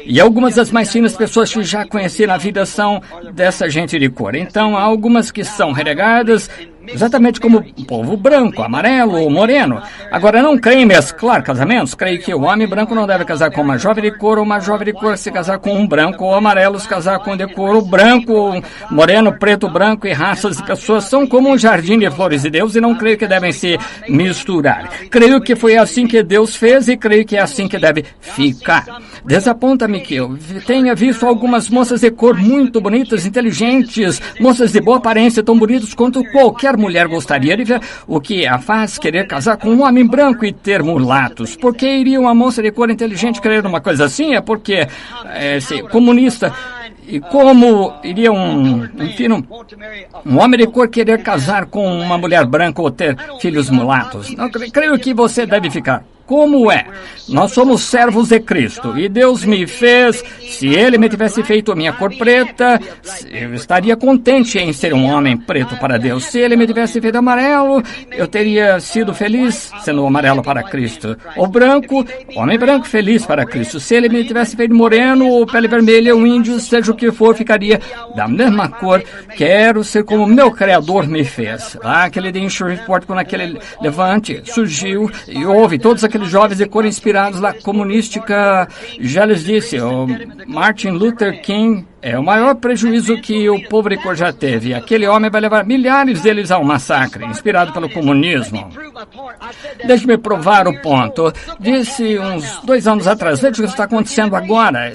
E algumas das mais finas pessoas que já conheci na vida são dessa gente de cor. Então, há algumas que são renegadas, exatamente como o povo branco, amarelo ou moreno. Agora, não creio em mesclar casamentos. Creio que o homem branco não deve casar com uma jovem de cor, ou uma jovem de cor se casar com um branco, ou amarelo se casar com de cor. O branco, moreno, preto, branco e raças de pessoas são como um jardim de flores de Deus e não creio que devem se misturar. Creio que foi assim que Deus fez e creio que é assim que deve ficar. Desaponta-me que eu tenha visto algumas moças de cor muito bonitas, inteligentes, moças de boa aparência, tão bonitas quanto qualquer mulher gostaria de ver, o que a faz querer casar com um homem branco e ter mulatos. Por que iria uma moça de cor inteligente querer uma coisa assim? É porque comunista. E como iria um homem de cor querer casar com uma mulher branca ou ter filhos mulatos? Não, creio que você deve ficar como é. Nós somos servos de Cristo e Deus me fez. Se Ele me tivesse feito a minha cor preta, eu estaria contente em ser um homem preto para Deus. Se Ele me tivesse feito amarelo, eu teria sido feliz sendo amarelo para Cristo. Ou branco, homem branco feliz para Cristo. Se Ele me tivesse feito moreno ou pele vermelha ou índio, seja o que for, ficaria da mesma cor. Quero ser como meu Criador me fez. Lá aquele de Shreveport, quando aquele levante surgiu e houve todos aqueles jovens de cor inspirados lá, comunística, já lhes disse, o Martin Luther King é o maior prejuízo que o povo de cor já teve. Aquele homem vai levar milhares deles ao massacre, inspirado pelo comunismo. Deixe-me provar o ponto. Disse uns 2 anos atrás, veja o que está acontecendo agora.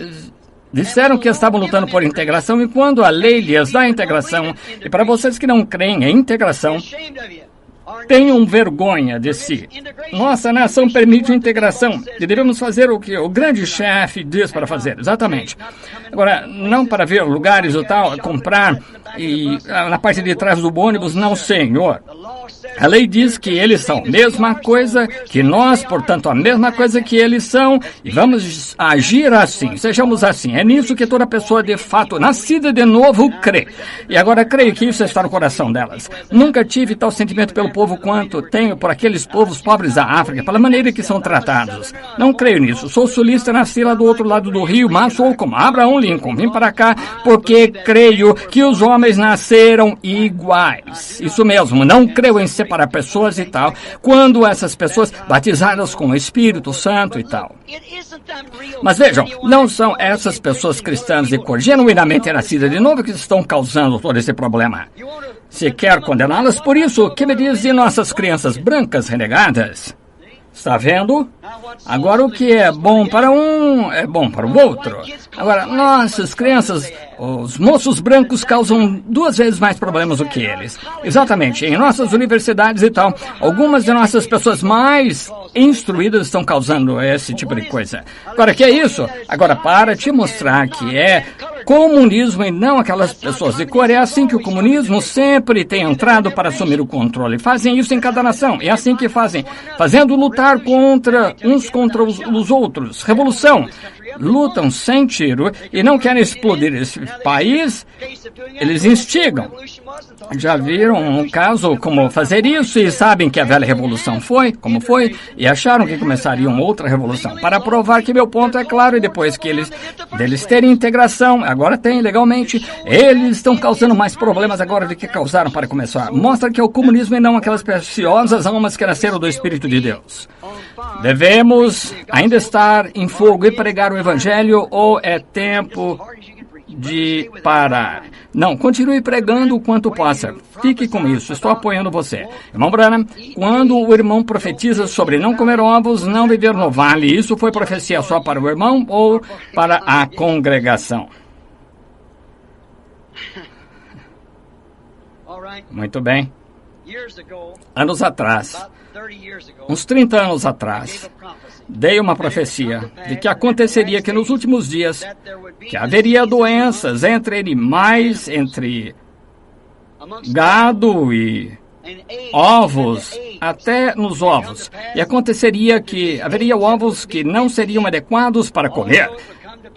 Disseram que estavam lutando por integração, e quando a lei lhes dá integração, e para vocês que não creem em integração, tenham vergonha de si. Nossa nação permite integração e devemos fazer o que o grande chefe diz para fazer, exatamente. Agora, não para ver lugares ou tal, comprar e na parte de trás do ônibus, não, senhor. A lei diz que eles são a mesma coisa que nós, portanto, a mesma coisa que eles são, e vamos agir assim, sejamos assim. É nisso que toda pessoa, de fato, nascida de novo, crê. E agora creio que isso está no coração delas. Nunca tive tal sentimento pelo povo quanto tenho por aqueles povos pobres da África, pela maneira que são tratados. Não creio nisso. Sou sulista, nasci lá do outro lado do rio, mas sou como Abraham Lincoln. Vim para cá porque creio que os homens nasceram iguais. Isso mesmo, não creio em separar pessoas e tal, quando essas pessoas batizadas com o Espírito Santo e tal. Mas vejam, não são essas pessoas cristãs de cor genuinamente nascidas de novo que estão causando todo esse problema. Se quer condená-las por isso, o que me diz de nossas crianças brancas renegadas? Está vendo? Agora o que é bom para um é bom para o outro. Agora, nossas crianças, os moços brancos causam 2 vezes mais problemas do que eles. Exatamente, em nossas universidades e tal, algumas de nossas pessoas mais instruídas estão causando esse tipo de coisa. Agora, que é isso? Agora, para te mostrar que é comunismo e não aquelas pessoas de cor, é assim que o comunismo sempre tem entrado para assumir o controle. Fazem isso em cada nação, é assim que fazem, fazendo lutar uns contra os outros. Revolução. Lutam sem tiro e não querem explodir esse país, eles instigam. Já viram um caso como fazer isso e sabem que a velha revolução foi, como foi, e acharam que começariam outra revolução. Para provar que meu ponto é claro, e depois que deles terem integração, agora tem legalmente, eles estão causando mais problemas agora do que causaram para começar. Mostra que é o comunismo e não aquelas preciosas almas que nasceram do Espírito de Deus. Devemos ainda estar em fogo e pregar o Evangelho, ou é tempo de parar? Não, continue pregando o quanto possa. Fique com isso, estou apoiando você. Irmão Branham, quando o irmão profetiza sobre não comer ovos, não viver no vale, isso foi profecia só para o irmão ou para a congregação? Muito bem. Anos atrás, uns 30 anos atrás, dei uma profecia de que aconteceria que nos últimos dias que haveria doenças entre animais, entre gado e ovos, até nos ovos. E aconteceria que haveria ovos que não seriam adequados para comer.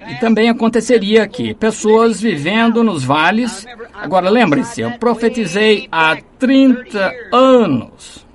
E também aconteceria que pessoas vivendo nos vales... Agora, lembre-se, eu profetizei há 30 anos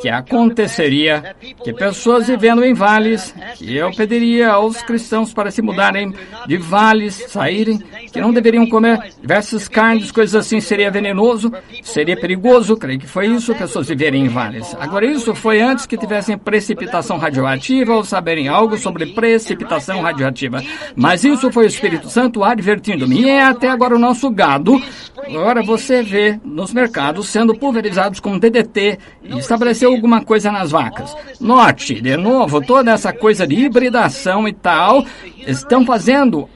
que aconteceria que pessoas vivendo em vales, que eu pediria aos cristãos para se mudarem de vales, saírem, que não deveriam comer diversas carnes, coisas assim, seria venenoso, seria perigoso, creio que foi isso, pessoas viverem em vales. Agora, isso foi antes que tivessem precipitação radioativa ou saberem algo sobre precipitação radioativa. Mas isso foi o Espírito Santo advertindo-me. E é até agora o nosso gado, agora você vê nos mercados sendo pulverizados com DDT e estabeleceu alguma coisa nas vacas. Note, de novo, toda essa coisa de hibridação e tal, estão fazendo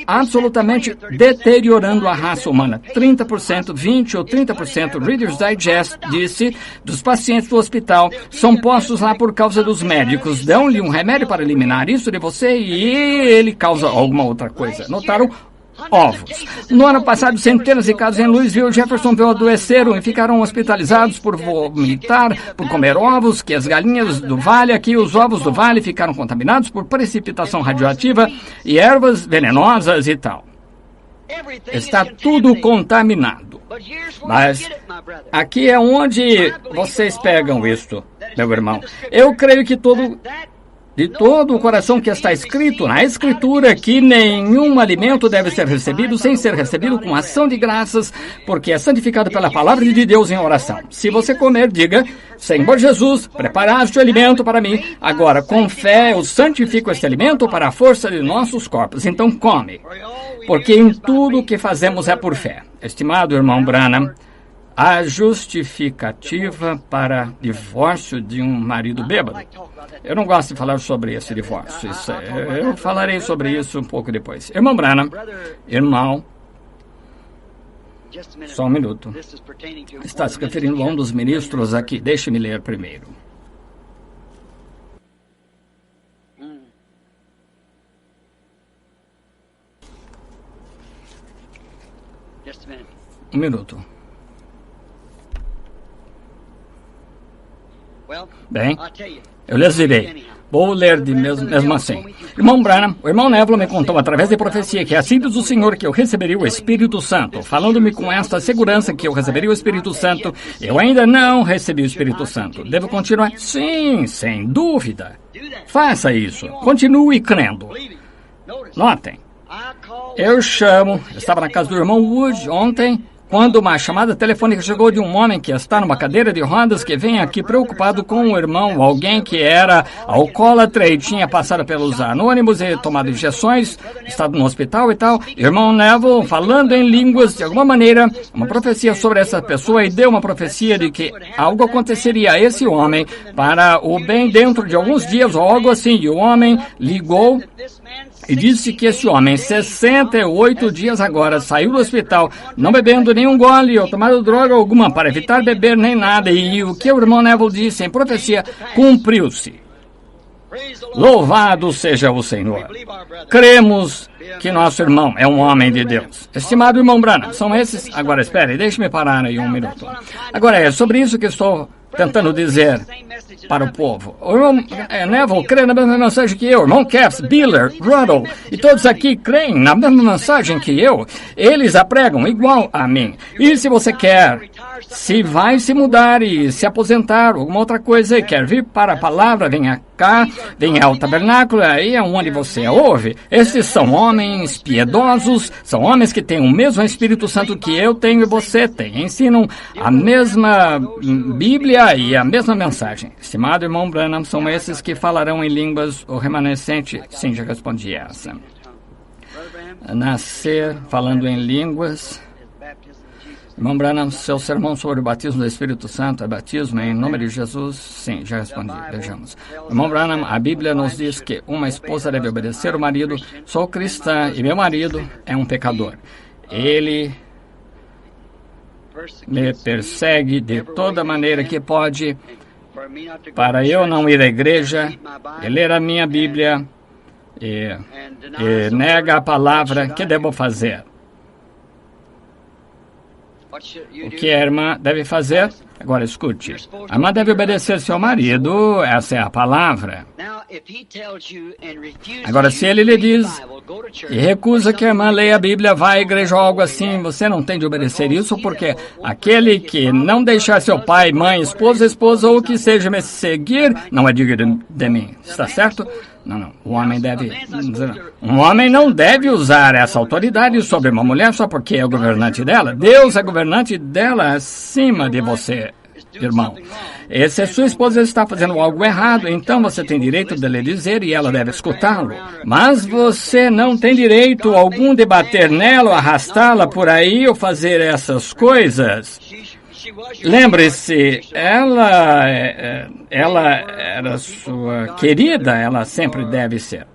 absolutamente deteriorando a raça humana. 30%, 20% ou 30%, Reader's Digest disse, dos pacientes do hospital são postos lá por causa dos médicos. Dão-lhe um remédio para eliminar isso de você e ele causa alguma outra coisa. Notaram ovos. No ano passado, centenas de casos em Louisville, Jeffersonville adoeceram e ficaram hospitalizados por vomitar, por comer ovos, que as galinhas do vale, aqui os ovos do vale ficaram contaminados por precipitação radioativa e ervas venenosas e tal. Está tudo contaminado. Mas aqui é onde vocês pegam isto, meu irmão. Eu creio que de todo o coração que está escrito na Escritura que nenhum alimento deve ser recebido sem ser recebido com ação de graças, porque é santificado pela palavra de Deus em oração. Se você comer, diga: Senhor Jesus, preparaste o alimento para mim. Agora, com fé, eu santifico este alimento para a força de nossos corpos. Então, come, porque em tudo o que fazemos é por fé. Estimado irmão Branham, a justificativa para divórcio de um marido bêbado. Eu não gosto de falar sobre esse divórcio. Eu falarei sobre isso um pouco depois. Irmão Branham, irmão, só um minuto. Está se referindo a um dos ministros aqui. Deixe-me ler primeiro. Um minuto. Bem, eu lhes direi. Vou ler mesmo assim. Irmão Branham, o irmão Neville me contou através de profecia que assim diz o Senhor que eu receberia o Espírito Santo. Falando-me com esta segurança que eu receberia o Espírito Santo, eu ainda não recebi o Espírito Santo. Devo continuar? Sim, sem dúvida. Faça isso. Continue crendo. Notem, eu estava na casa do irmão Wood ontem, quando uma chamada telefônica chegou de um homem que está numa cadeira de rodas que vem aqui preocupado com o irmão, alguém que era alcoólatra e tinha passado pelos anônimos e tomado injeções, estado no hospital e tal. Irmão Neville, falando em línguas, de alguma maneira, uma profecia sobre essa pessoa e deu uma profecia de que algo aconteceria a esse homem para o bem dentro de alguns dias ou algo assim. E o homem ligou e disse que esse homem, 68 dias agora, saiu do hospital, não bebendo nenhum gole ou tomando droga alguma para evitar beber nem nada. E o que o irmão Neville disse em profecia cumpriu-se. Louvado seja o Senhor. Cremos que nosso irmão é um homem de Deus. Estimado irmão Branham, são esses... Agora, espere, deixe-me parar aí um minuto. Agora, é sobre isso que estou tentando dizer para o povo. O irmão Neville crê na mesma mensagem que eu. O irmão Capps, Biller, Ruddle e todos aqui creem na mesma mensagem que eu. Eles a pregam igual a mim. E se você quer, se vai se mudar e se aposentar, alguma outra coisa, e quer vir para a palavra, venha cá, venha ao tabernáculo, aí é onde você a ouve. Esses são homens piedosos, são homens que têm o mesmo Espírito Santo que eu tenho e você tem. Ensinam a mesma Bíblia e a mesma mensagem. Estimado irmão Branham, são esses que falarão em línguas o remanescente? Sim, já respondi essa. Nascer falando em línguas. Irmão Branham, seu sermão sobre o batismo do Espírito Santo é batismo em nome de Jesus? Sim, já respondi. Vejamos. Irmão Branham, a Bíblia nos diz que uma esposa deve obedecer o marido. Sou cristã e meu marido é um pecador. Ele me persegue de toda maneira que pode para eu não ir à igreja e ler a minha Bíblia e nega a palavra. Que devo fazer? O que a irmã deve fazer? Agora escute. A irmã deve obedecer seu marido, essa é a palavra. Agora, se ele lhe diz e recusa que a irmã leia a Bíblia, vá à igreja ou algo assim, você não tem de obedecer isso, porque aquele que não deixar seu pai, mãe, esposa ou que seja me seguir, não é digno de mim. Está certo? Não. Um homem não deve usar essa autoridade sobre uma mulher só porque é o governante dela. Deus é governante dela acima de você, irmão. E se sua esposa está fazendo algo errado, então você tem direito de lhe dizer e ela deve escutá-lo. Mas você não tem direito algum de bater nela, arrastá-la por aí ou fazer essas coisas. Lembre-se, ela era sua querida, ela sempre deve ser.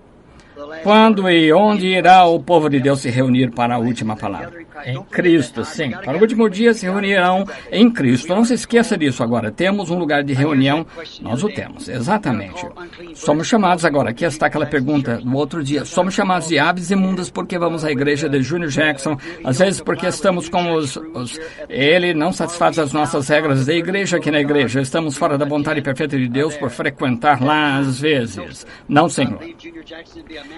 Quando e onde irá o povo de Deus se reunir para a última palavra? Em Cristo, sim. Para o último dia se reunirão em Cristo. Não se esqueça disso agora. Temos um lugar de reunião. Nós o temos, exatamente. Somos chamados agora. Aqui está aquela pergunta do outro dia. Somos chamados de aves imundas porque vamos à igreja de Junior Jackson. Às vezes porque estamos com ele não satisfaz as nossas regras da igreja aqui na igreja. Estamos fora da vontade perfeita de Deus por frequentar lá às vezes. Não, Senhor.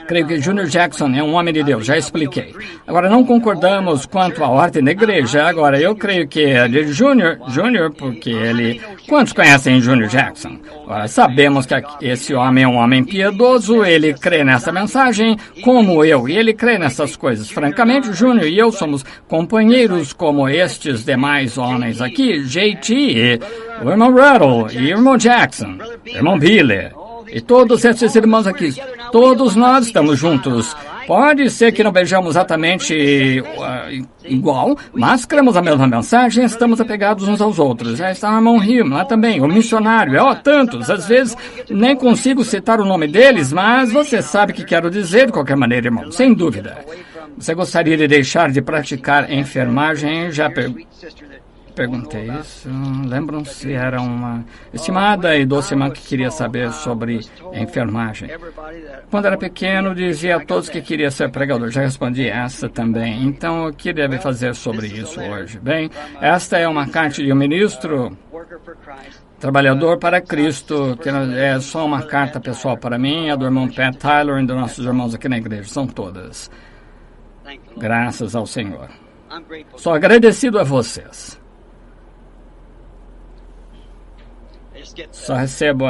Creio que Junior Jackson é um homem de Deus. Já expliquei. Agora, não concordamos quanto à ordem da igreja. Agora, eu creio que é de Junior, porque ele... Quantos conhecem Junior Jackson? Agora, sabemos que esse homem é um homem piedoso, ele crê nessa mensagem, como eu, e ele crê nessas coisas. Francamente, Junior e eu somos companheiros como estes demais homens aqui, JT, o irmão Ruddle, e o irmão Jackson, o irmão Billy, e todos esses irmãos aqui. Todos nós estamos juntos. Pode ser que não vejamos exatamente igual, mas cremos a mesma mensagem e estamos apegados uns aos outros. Já está o irmão Rio, lá também, o missionário. Tantos. Às vezes nem consigo citar o nome deles, mas você sabe o que quero dizer de qualquer maneira, irmão. Sem dúvida. Você gostaria de deixar de praticar enfermagem? Já perguntei isso. Lembram se era uma estimada e doce irmã que queria saber sobre enfermagem. Quando era pequeno, dizia a todos que queria ser pregador. Já respondi essa também. Então, o que deve fazer sobre isso hoje? Bem, esta é uma carta de um ministro, trabalhador para Cristo, que é só uma carta pessoal para mim, a do irmão Pat Tyler e dos nossos irmãos aqui na igreja. São todas. Graças ao Senhor. Sou agradecido a vocês. Só recebo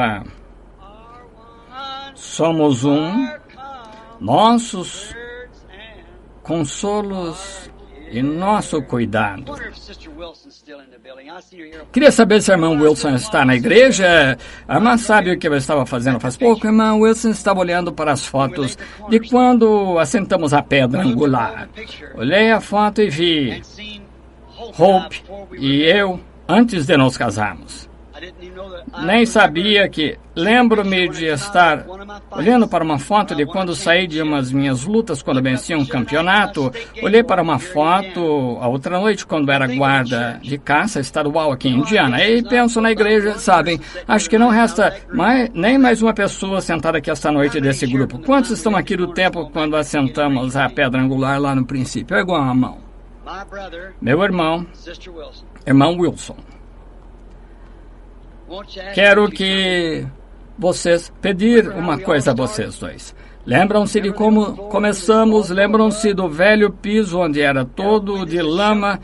somos nossos consolos e nosso cuidado. Queria saber se a irmã Wilson está na igreja. A irmã sabe o que eu estava fazendo faz pouco. A irmã Wilson estava olhando para as fotos de quando assentamos a pedra angular. Olhei a foto e vi Hope e eu antes de nos casarmos. Nem sabia que... Lembro-me de estar olhando para uma foto de quando saí de umas minhas lutas, quando venci um campeonato. Olhei para uma foto a outra noite, quando era guarda de caça estadual aqui em Indiana. E penso na igreja, sabem, acho que não resta nem mais uma pessoa sentada aqui esta noite desse grupo. Quantos estão aqui do tempo quando assentamos a pedra angular lá no princípio? É igual a mão. Meu irmão Wilson. Quero que vocês pedir uma coisa a vocês dois. Lembram-se de como começamos? Lembram-se do velho piso onde era todo de lama?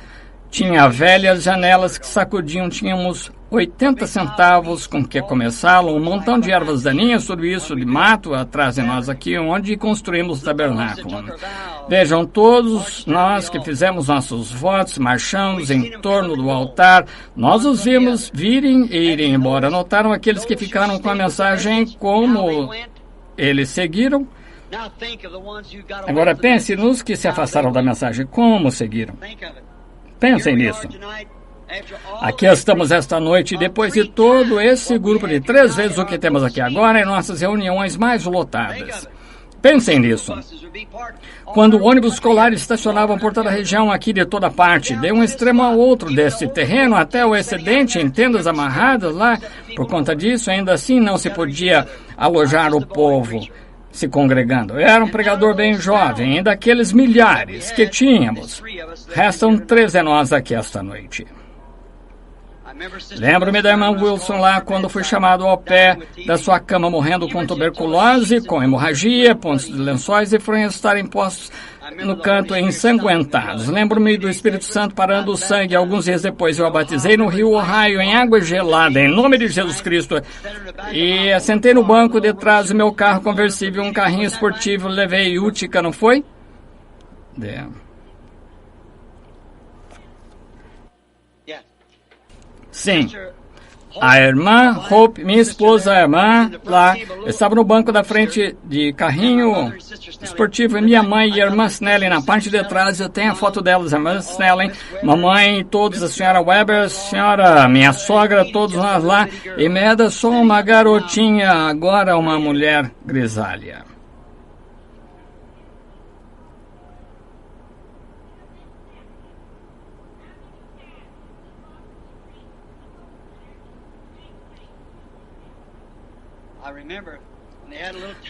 Tinha velhas janelas que sacudiam. Tínhamos 80 centavos com que começá-lo, um montão de ervas daninhas, tudo isso de mato atrás de nós aqui, onde construímos o tabernáculo. Vejam, todos nós que fizemos nossos votos, marchamos em torno do altar, nós os vimos virem e irem embora. Notaram aqueles que ficaram com a mensagem, como eles seguiram? Agora pense nos que se afastaram da mensagem, como seguiram. Pensem nisso. Aqui estamos esta noite, depois de todo esse grupo de 3 vezes o que temos aqui agora em nossas reuniões mais lotadas. Pensem nisso. Quando ônibus escolares estacionavam por toda a região aqui de toda parte, de um extremo ao outro deste terreno até o excedente, em tendas amarradas lá, por conta disso, ainda assim não se podia alojar o povo se congregando. Eu era um pregador bem jovem, e daqueles milhares que tínhamos, restam 3 de nós aqui esta noite. Lembro-me da irmã Wilson lá quando fui chamado ao pé da sua cama morrendo com tuberculose, com hemorragia, pontos de lençóis e foram estar impostos no canto ensanguentados. Lembro-me do Espírito Santo parando o sangue. Alguns dias depois eu a batizei no rio Ohio em água gelada, em nome de Jesus Cristo. E assentei no banco de trás do meu carro conversível, um carrinho esportivo, levei Utica, não foi? Sim. A irmã Hope, minha esposa, a irmã lá, estava no banco da frente de carrinho esportivo. E minha mãe e a irmã Snellen na parte de trás. Eu tenho a foto delas, a irmã Snellen, mamãe, todos, a senhora Weber, a senhora, minha sogra, todos nós lá. E Meda, só uma garotinha, agora uma mulher grisalha.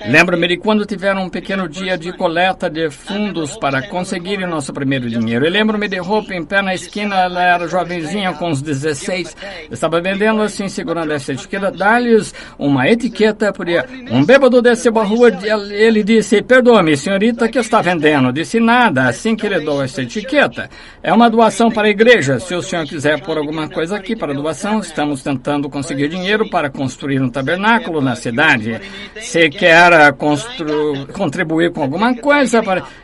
Lembro-me de quando tiveram um pequeno dia de coleta de fundos para conseguirem nosso primeiro dinheiro. E lembro-me de Hope em pé na esquina, ela era jovenzinha com uns 16. Estava vendendo assim, segurando essa etiqueta. Dar-lhes uma etiqueta, porque um bêbado desceu a rua, ele disse, perdoe-me, senhorita, que está vendendo? Disse, nada, assim que ele deu essa etiqueta. É uma doação para a igreja. Se o senhor quiser pôr alguma coisa aqui para doação, estamos tentando conseguir dinheiro para construir um tabernáculo na cidade. Se quer contribuir com alguma coisa,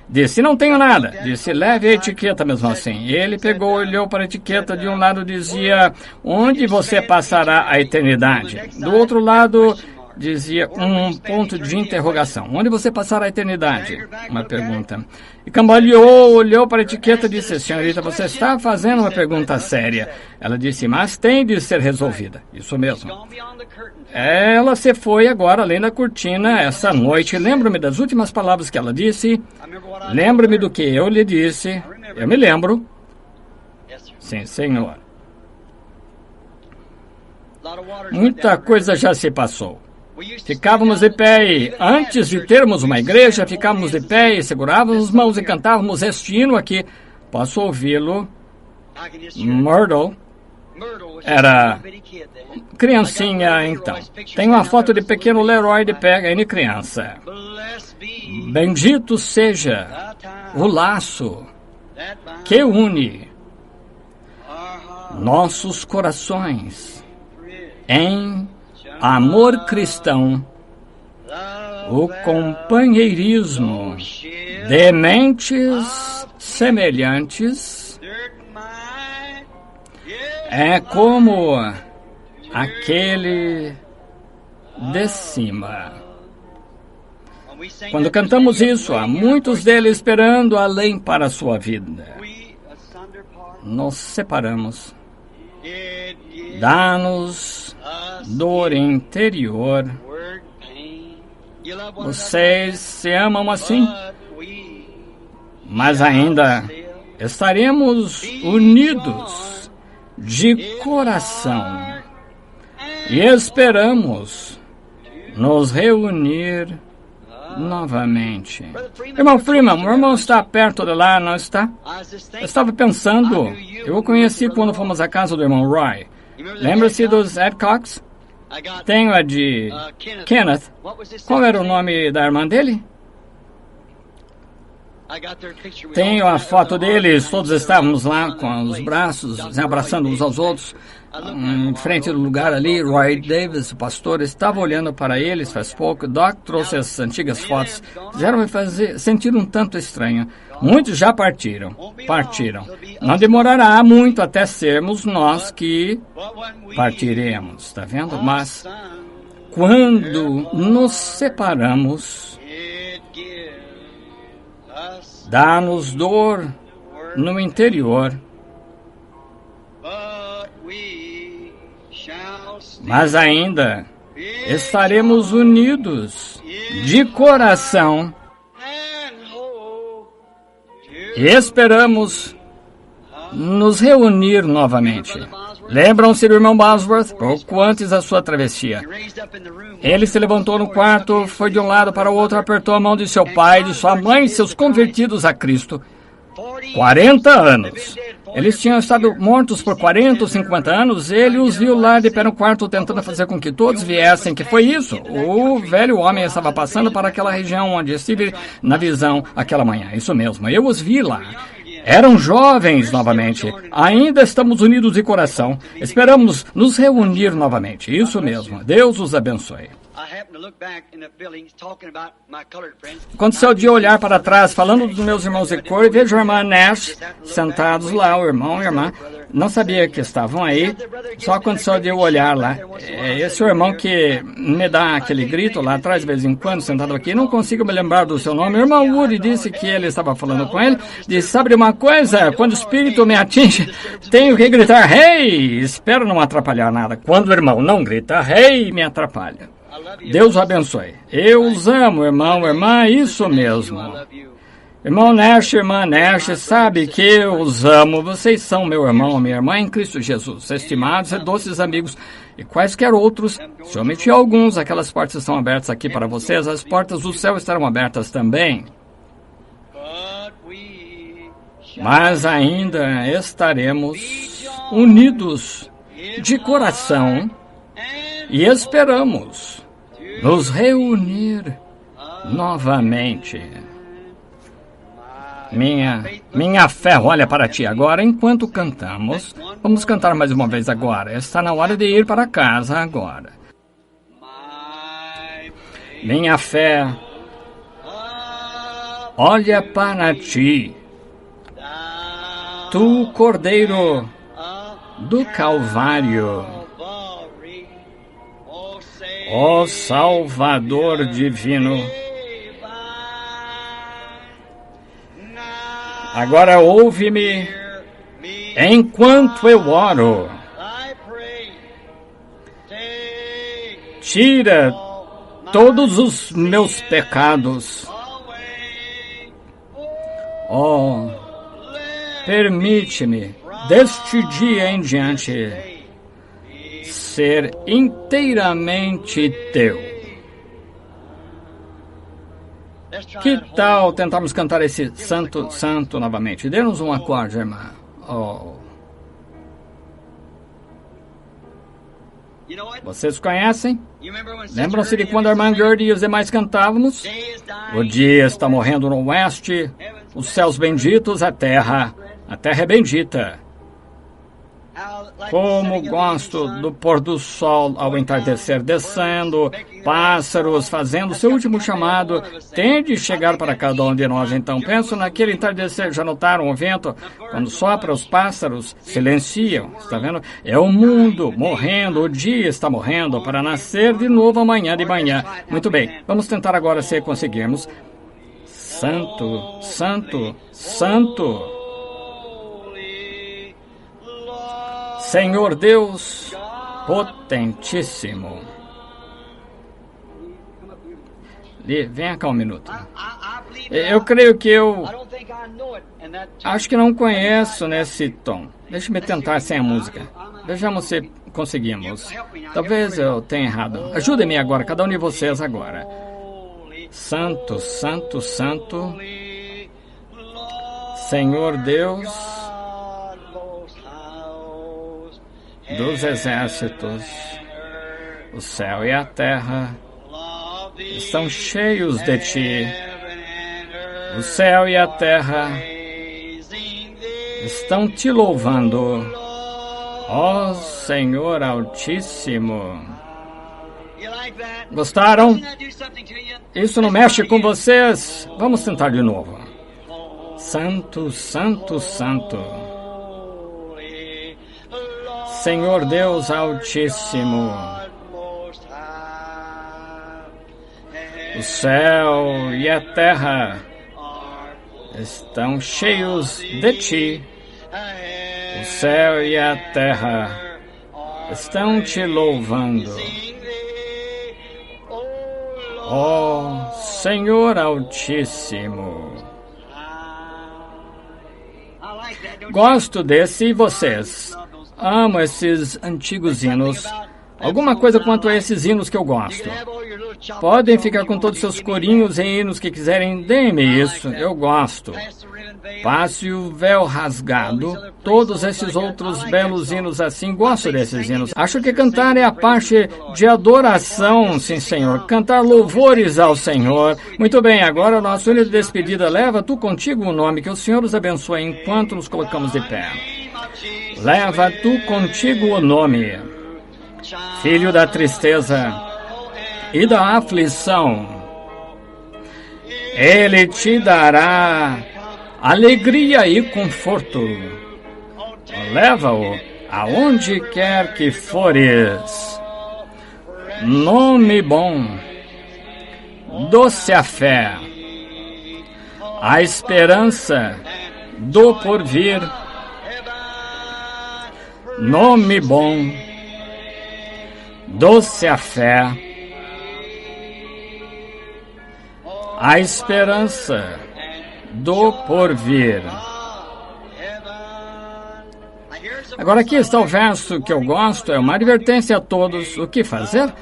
disse, não tenho nada. Disse, leve a etiqueta mesmo assim. Ele pegou, olhou para a etiqueta, de um lado dizia, onde você passará a eternidade? Do outro lado dizia um ponto de interrogação. Onde você passará a eternidade? Uma pergunta. E cambaleou, olhou para a etiqueta e disse, senhorita, você está fazendo uma pergunta séria. Ela disse, mas tem de ser resolvida. Isso mesmo. Ela se foi agora além da cortina essa noite. Lembro-me das últimas palavras que ela disse. Lembro-me do que eu lhe disse. Eu me lembro. Sim, senhor. Muita coisa já se passou. Ficávamos de pé e, antes de termos uma igreja, ficávamos de pé e segurávamos as mãos e cantávamos este hino aqui. Posso ouvi-lo? Myrtle era criancinha, então. Tem uma foto de pequeno Leroy de pé e criança. Bendito seja o laço que une nossos corações em amor cristão, o companheirismo de mentes semelhantes é como aquele de cima. Quando cantamos isso, há muitos deles esperando além para a sua vida. Nos separamos. Dá-nos dor interior. Vocês se amam assim, mas ainda estaremos unidos de coração e esperamos nos reunir novamente. Irmão Freeman, meu irmão está perto de lá, não está? Eu estava pensando, eu o conheci quando fomos à casa do irmão Roy. Lembra-se dos Adcox? Tenho a de Kenneth. Qual era o nome da irmã dele? Tenho a foto deles, todos estávamos lá com os braços, se abraçando uns aos outros, em frente do lugar ali. Roy Davis, o pastor, estava olhando para eles faz pouco. Doc trouxe as antigas fotos, fizeram me sentir um tanto estranho. Muitos já partiram. Não demorará muito até sermos nós que partiremos, está vendo? Mas quando nos separamos, dá-nos dor no interior, mas ainda estaremos unidos de coração e esperamos nos reunir novamente. Lembram-se do irmão Bosworth? Pouco antes da sua travessia. Ele se levantou no quarto, foi de um lado para o outro, apertou a mão de seu pai, de sua mãe e seus convertidos a Cristo. 40 anos. Eles tinham estado mortos por 40 ou 50 anos. Ele os viu lá de pé no quarto, tentando fazer com que todos viessem. Que foi isso? O velho homem estava passando para aquela região onde estive na visão aquela manhã. Isso mesmo, eu os vi lá. Eram jovens novamente. Ainda estamos unidos de coração. Esperamos nos reunir novamente. Isso mesmo. Deus os abençoe. Aconteceu de olhar para trás, falando dos meus irmãos de cor, e vejo a irmã Nash sentados lá, o irmão e a irmã. Não sabia que estavam aí, só aconteceu de eu olhar lá. Esse é o irmão que me dá aquele grito lá atrás, de vez em quando, sentado aqui. Não consigo me lembrar do seu nome. O irmão Woody disse que ele estava falando com ele. Disse, sabe de uma coisa? Quando o espírito me atinge, tenho que gritar, hey! Espero não atrapalhar nada. Quando o irmão não grita, hey, me atrapalha. Deus o abençoe. Eu os amo, irmão, irmã, isso mesmo. Irmão Nash, irmã Nash, sabe que eu os amo. Vocês são meu irmão, minha irmã em Cristo Jesus. Estimados e doces amigos e quaisquer outros, se omiti alguns, aquelas portas estão abertas aqui para vocês. As portas do céu estarão abertas também. Mas ainda estaremos unidos de coração e esperamos nos reunir novamente. Minha fé olha para ti agora enquanto cantamos. Vamos cantar mais uma vez agora. Está na hora de ir para casa agora. Minha fé olha para ti, tu Cordeiro do Calvário, ó Salvador divino. Agora ouve-me enquanto eu oro. Tira todos os meus pecados. Oh, permite-me, deste dia em diante, ser inteiramente teu. Que tal tentarmos cantar esse Santo, Santo novamente? Dê-nos um acorde, irmã. Oh. Vocês conhecem? Lembram-se de quando a irmã Gertie e os demais cantávamos? O dia está morrendo no oeste, os céus benditos, a terra é bendita. Como gosto do pôr do sol ao entardecer descendo, pássaros fazendo seu último chamado, tem de chegar para cada um de nós. Então penso naquele entardecer, já notaram o vento? Quando sopra, os pássaros silenciam, está vendo? É o mundo morrendo, o dia está morrendo para nascer de novo amanhã de manhã. Muito bem, vamos tentar agora se conseguirmos. Santo, Santo, Santo, Senhor Deus potentíssimo. Vem cá um minuto. Eu creio que acho que não conheço nesse tom. Deixe-me tentar sem a música. Vejamos se conseguimos. Talvez eu tenha errado. Ajude-me agora, cada um de vocês agora. Santo, Santo, Santo, Senhor Deus dos exércitos, o céu e a terra estão cheios de ti. O céu e a terra estão te louvando, ó Senhor Altíssimo. Gostaram? Isso não mexe com vocês? Vamos tentar de novo. Santo, Santo, Santo, Senhor Deus Altíssimo, o céu e a terra estão cheios de ti. O céu e a terra estão te louvando, ó Senhor Altíssimo. Gosto desse e vocês? Amo esses antigos hinos. Alguma coisa quanto a esses hinos que eu gosto. Podem ficar com todos os seus corinhos e hinos que quiserem. Deem-me isso. Eu gosto. Passe o véu rasgado. Todos esses outros belos hinos assim. Gosto desses hinos. Acho que cantar é a parte de adoração, sim, Senhor. Cantar louvores ao Senhor. Muito bem, agora o nosso hino de despedida. Leva tu contigo o nome. Que o Senhor os abençoe enquanto nos colocamos de pé. Leva tu contigo o nome, filho da tristeza e da aflição. Ele te dará alegria e conforto. Leva-o aonde quer que fores. Nome bom, doce a fé, a esperança do porvir. Nome bom, doce a fé, a esperança do porvir. Agora aqui está o verso que eu gosto, é uma advertência a todos. O que fazer?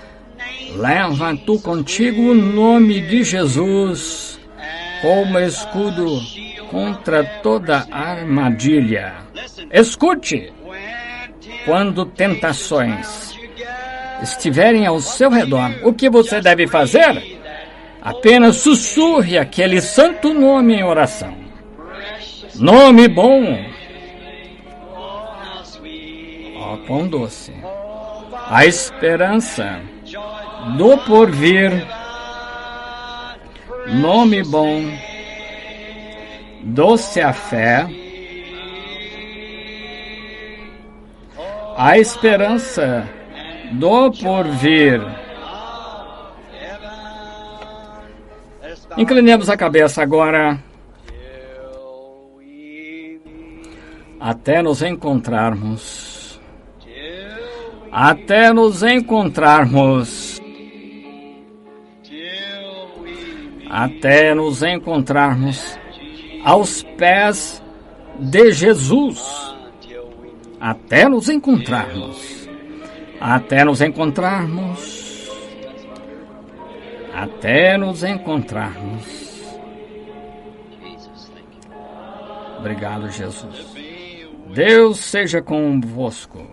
Leva tu contigo o nome de Jesus como escudo contra toda armadilha. Escute! Quando tentações estiverem ao seu redor, o que você deve fazer? Apenas sussurre aquele santo nome em oração. Nome bom. Ó, pão doce. A esperança do porvir. Nome bom. Doce a fé. A esperança do porvir. Inclinemos a cabeça agora. Até nos encontrarmos. Até nos encontrarmos. Até nos encontrarmos aos pés de Jesus. Até nos encontrarmos. Até nos encontrarmos. Até nos encontrarmos. Obrigado, Jesus. Deus seja convosco.